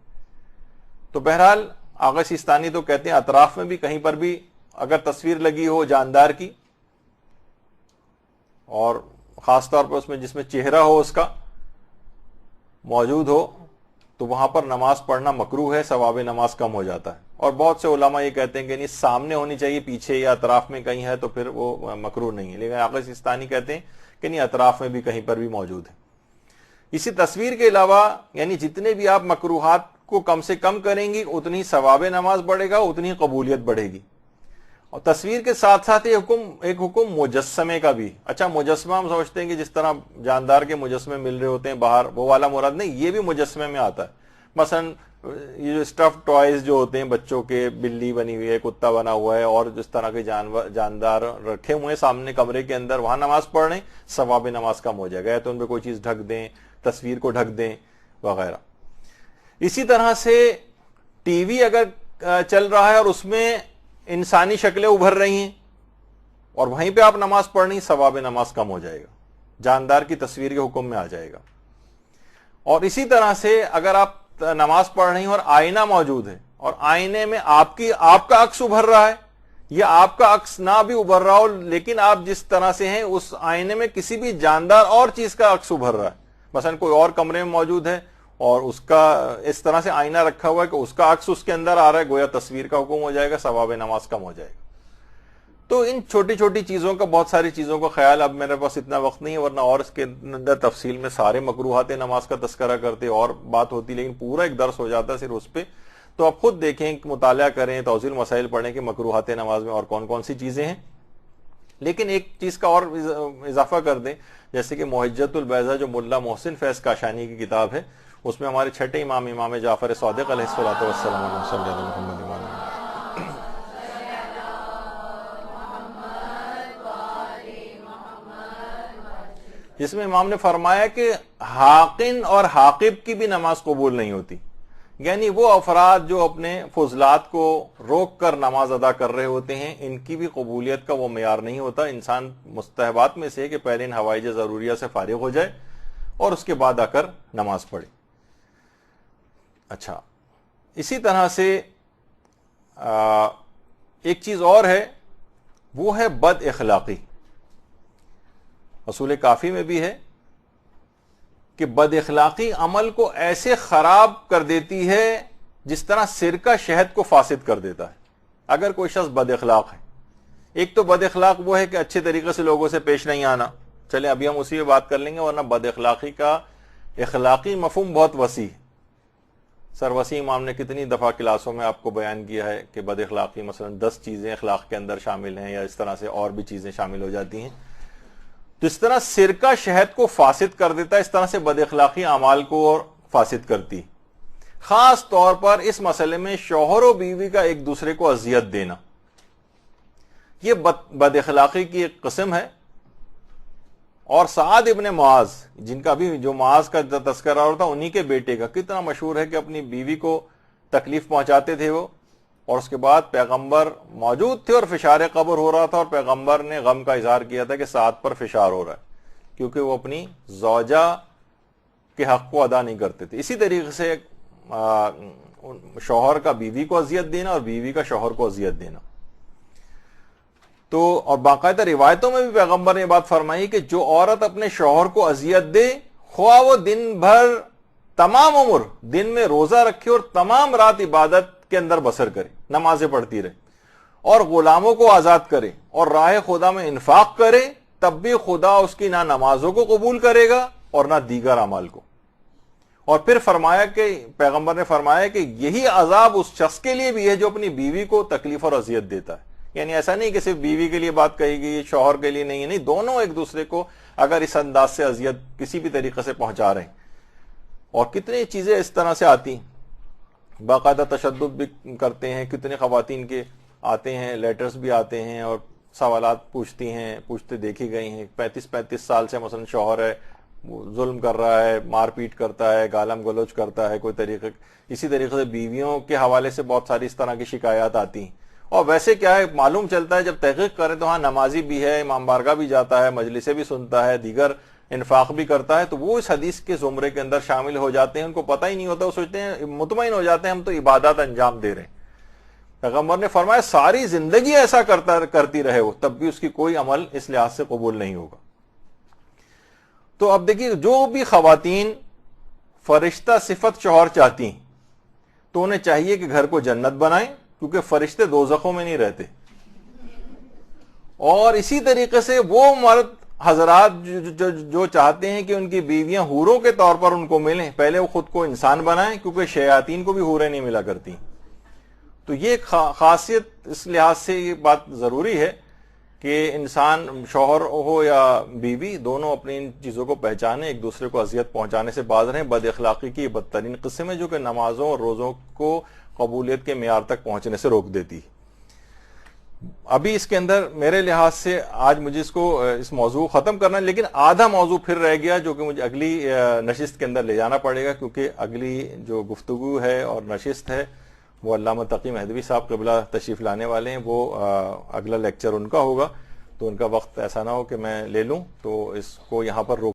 تو بہرحال آغا سیستانی تو کہتے ہیں اطراف میں بھی کہیں پر بھی اگر تصویر لگی ہو جاندار کی، اور خاص طور پر اس میں جس میں چہرہ ہو اس کا موجود ہو، تو وہاں پر نماز پڑھنا مکروہ ہے، ثواب نماز کم ہو جاتا ہے۔ اور بہت سے علماء یہ کہتے ہیں کہ نہیں سامنے ہونی چاہیے، پیچھے یا اطراف میں کہیں ہے تو پھر وہ مکروہ نہیں ہے، لیکن آغا سیستانی کہتے ہیں کہ نہیں اطراف میں بھی کہیں پر بھی موجود ہے۔ اسی تصویر کے علاوہ یعنی جتنے بھی آپ مکروہات کو کم سے کم کریں گی اتنی ثواب نماز بڑھے گا، اتنی قبولیت بڑھے گی۔ اور تصویر کے ساتھ ساتھ ایک حکم مجسمے کا بھی۔ اچھا مجسمہ ہم سمجھتے ہیں کہ جس طرح جاندار کے مجسمے مل رہے ہوتے ہیں باہر، وہ والا مراد نہیں، یہ بھی مجسمے میں آتا ہے۔ مثلا یہ جو اسٹف ٹوائز جو ہوتے ہیں بچوں کے، بلی بنی ہوئی ہے، کتا بنا ہوا ہے، اور جس طرح کے جاندار رکھے ہوئے ہیں سامنے کمرے کے اندر، وہاں نماز پڑھ رہے ہیں، ثواب نماز کم ہو جائے گا، یا تو ان پہ کوئی چیز ڈھک دیں، تصویر کو ڈھک دیں وغیرہ۔ اسی طرح سے ٹی وی اگر چل رہا ہے اور اس میں انسانی شکلیں ابھر رہی ہیں اور وہیں پہ آپ نماز پڑھ رہی ہیں، ثواب نماز کم ہو جائے گا، جاندار کی تصویر کے حکم میں آ جائے گا۔ اور اسی طرح سے اگر آپ نماز پڑھ رہی ہیں اور آئینہ موجود ہے اور آئینے میں آپ کا عکس ابھر رہا ہے، یا آپ کا عکس نہ بھی ابھر رہا ہو لیکن آپ جس طرح سے ہیں اس آئینے میں کسی بھی جاندار اور چیز کا عکس ابھر رہا ہے، مثلا کوئی اور کمرے میں موجود ہے اور اس کا اس طرح سے آئینہ رکھا ہوا ہے کہ اس کا عکس اس کے اندر آ رہا ہے، گویا تصویر کا حکم ہو جائے گا، ثواب نماز کم ہو جائے گا۔ تو ان چھوٹی چھوٹی چیزوں کا، بہت ساری چیزوں کا خیال، اب میرے پاس اتنا وقت نہیں ہے ورنہ اور اس کے اندر تفصیل میں سارے مکروہات نماز کا تذکرہ کرتے اور بات ہوتی، لیکن پورا ایک درس ہو جاتا ہے صرف اس پہ۔ تو آپ خود دیکھیں، مطالعہ کریں، توضیح المسائل پڑھیں کہ مکروہات نماز میں اور کون کون سی چیزیں ہیں۔ لیکن ایک چیز کا اور اضافہ کر دیں، جیسے کہ محجت البیضاء جو ملا محسن فیض کاشانی کی کتاب ہے، اس میں ہمارے چھٹے امام جعفر صادق علیہ الصلوۃ والسلام جس میں امام نے فرمایا کہ حاقن اور حاقب کی بھی نماز قبول نہیں ہوتی، یعنی وہ افراد جو اپنے فضلات کو روک کر نماز ادا کر رہے ہوتے ہیں، ان کی بھی قبولیت کا وہ معیار نہیں ہوتا۔ انسان مستحبات میں سے کہ پہلے ان حوائج ضروریہ سے فارغ ہو جائے اور اس کے بعد آ کر نماز پڑھے۔ اچھا، اسی طرح سے ایک چیز اور ہے، وہ ہے بد اخلاقی۔ اصول کافی میں بھی ہے کہ بد اخلاقی عمل کو ایسے خراب کر دیتی ہے جس طرح سرکہ شہد کو فاسد کر دیتا ہے۔ اگر کوئی شخص بد اخلاق ہے، ایک تو بد اخلاق وہ ہے کہ اچھے طریقے سے لوگوں سے پیش نہیں آنا، چلیں ابھی ہم اسی پہ بات کر لیں گے، ورنہ بد اخلاقی کا اخلاقی مفہوم بہت وسیع ہے۔ سر وسیع امام نے کتنی دفعہ کلاسوں میں آپ کو بیان کیا ہے کہ بد اخلاقی مثلا 10 چیزیں اخلاق کے اندر شامل ہیں، یا اس طرح سے اور بھی چیزیں شامل ہو جاتی ہیں۔ تو اس طرح سرکہ شہد کو فاسد کر دیتا ہے، اس طرح سے بد اخلاقی اعمال کو اور فاسد کرتی۔ خاص طور پر اس مسئلے میں شوہر و بیوی کا ایک دوسرے کو اذیت دینا، یہ بد اخلاقی کی ایک قسم ہے۔ اور سعد ابن معاذ، جن کا بھی جو معاذ کا تذکرہ ہو رہا تھا، انہی کے بیٹے کا کتنا مشہور ہے کہ اپنی بیوی کو تکلیف پہنچاتے تھے وہ، اور اس کے بعد پیغمبر موجود تھے اور فشار قبر ہو رہا تھا، اور پیغمبر نے غم کا اظہار کیا تھا کہ سعد پر فشار ہو رہا ہے کیونکہ وہ اپنی زوجہ کے حق کو ادا نہیں کرتے تھے۔ اسی طریقے سے شوہر کا بیوی کو اذیت دینا اور بیوی کا شوہر کو اذیت دینا۔ تو اور باقاعدہ روایتوں میں بھی پیغمبر نے یہ بات فرمائی کہ جو عورت اپنے شوہر کو اذیت دے، خواہ وہ دن بھر تمام عمر دن میں روزہ رکھے اور تمام رات عبادت کے اندر بسر کرے، نمازیں پڑھتی رہے اور غلاموں کو آزاد کرے اور راہ خدا میں انفاق کرے، تب بھی خدا اس کی نہ نمازوں کو قبول کرے گا اور نہ دیگر اعمال کو۔ اور پھر فرمایا کہ پیغمبر نے فرمایا کہ یہی عذاب اس شخص کے لیے بھی ہے جو اپنی بیوی کو تکلیف اور اذیت دیتا ہے۔ یعنی ایسا نہیں کہ صرف بیوی کے لیے بات کہی گئی، شوہر کے لیے نہیں ہے، نہیں، دونوں ایک دوسرے کو اگر اس انداز سے اذیت کسی بھی طریقے سے پہنچا رہے ہیں۔ اور کتنی چیزیں اس طرح سے آتی ہیں، باقاعدہ تشدد بھی کرتے ہیں، کتنے خواتین کے آتے ہیں، لیٹرز بھی آتے ہیں اور سوالات پوچھتے دیکھی گئی ہیں۔ 35 سال سے مثلا شوہر ہے، ظلم کر رہا ہے، مار پیٹ کرتا ہے، گالم گلوچ کرتا ہے کوئی طریقے، اسی طریقے سے بیویوں کے حوالے سے بہت ساری اس طرح کی شکایات آتی ہیں۔ اور ویسے کیا ہے، معلوم چلتا ہے جب تحقیق کریں تو ہاں نمازی بھی ہے، امام بارگاہ بھی جاتا ہے، مجلسیں بھی سنتا ہے، دیگر انفاق بھی کرتا ہے، تو وہ اس حدیث کے زمرے کے اندر شامل ہو جاتے ہیں۔ ان کو پتہ ہی نہیں ہوتا، وہ سوچتے ہیں، مطمئن ہو جاتے ہیں ہم تو عبادات انجام دے رہے ہیں۔ پیغمبر نے فرمایا ساری زندگی ایسا کرتی رہے وہ، تب بھی اس کی کوئی عمل اس لحاظ سے قبول نہیں ہوگا۔ تو اب دیکھیے، جو بھی خواتین فرشتہ صفت شوہر چاہتی ہیں تو انہیں چاہیے کہ گھر کو جنت بنائیں، کیونکہ فرشتے دوزخوں میں نہیں رہتے۔ اور اسی طریقے سے وہ مرد حضرات جو چاہتے ہیں کہ ان کی بیویاں حوروں کے طور پر ان کو ملیں، پہلے وہ خود کو انسان بنائیں، کیونکہ شیاطین کو بھی حوریں نہیں ملا کرتی. تو یہ خاصیت اس لحاظ سے یہ بات ضروری ہے کہ انسان شوہر ہو یا بیوی دونوں اپنی ان چیزوں کو پہچانے، ایک دوسرے کو اذیت پہنچانے سے باز رہیں. بد اخلاقی کی بدترین قسم ہے جو کہ نمازوں اور روزوں کو قبولیت کے معیار تک پہنچنے سے روک دیتی. ابھی اس کے اندر میرے لحاظ سے آج مجھے اس موضوع ختم کرنا ہے، لیکن آدھا موضوع پھر رہ گیا جو کہ مجھے اگلی نشست کے اندر لے جانا پڑے گا، کیونکہ اگلی جو گفتگو ہے اور نشست ہے وہ علامہ تقی مہدوی صاحب قبلہ تشریف لانے والے ہیں. وہ اگلا لیکچر ان کا ہوگا، تو ان کا وقت ایسا نہ ہو کہ میں لے لوں، تو اس کو یہاں پر روک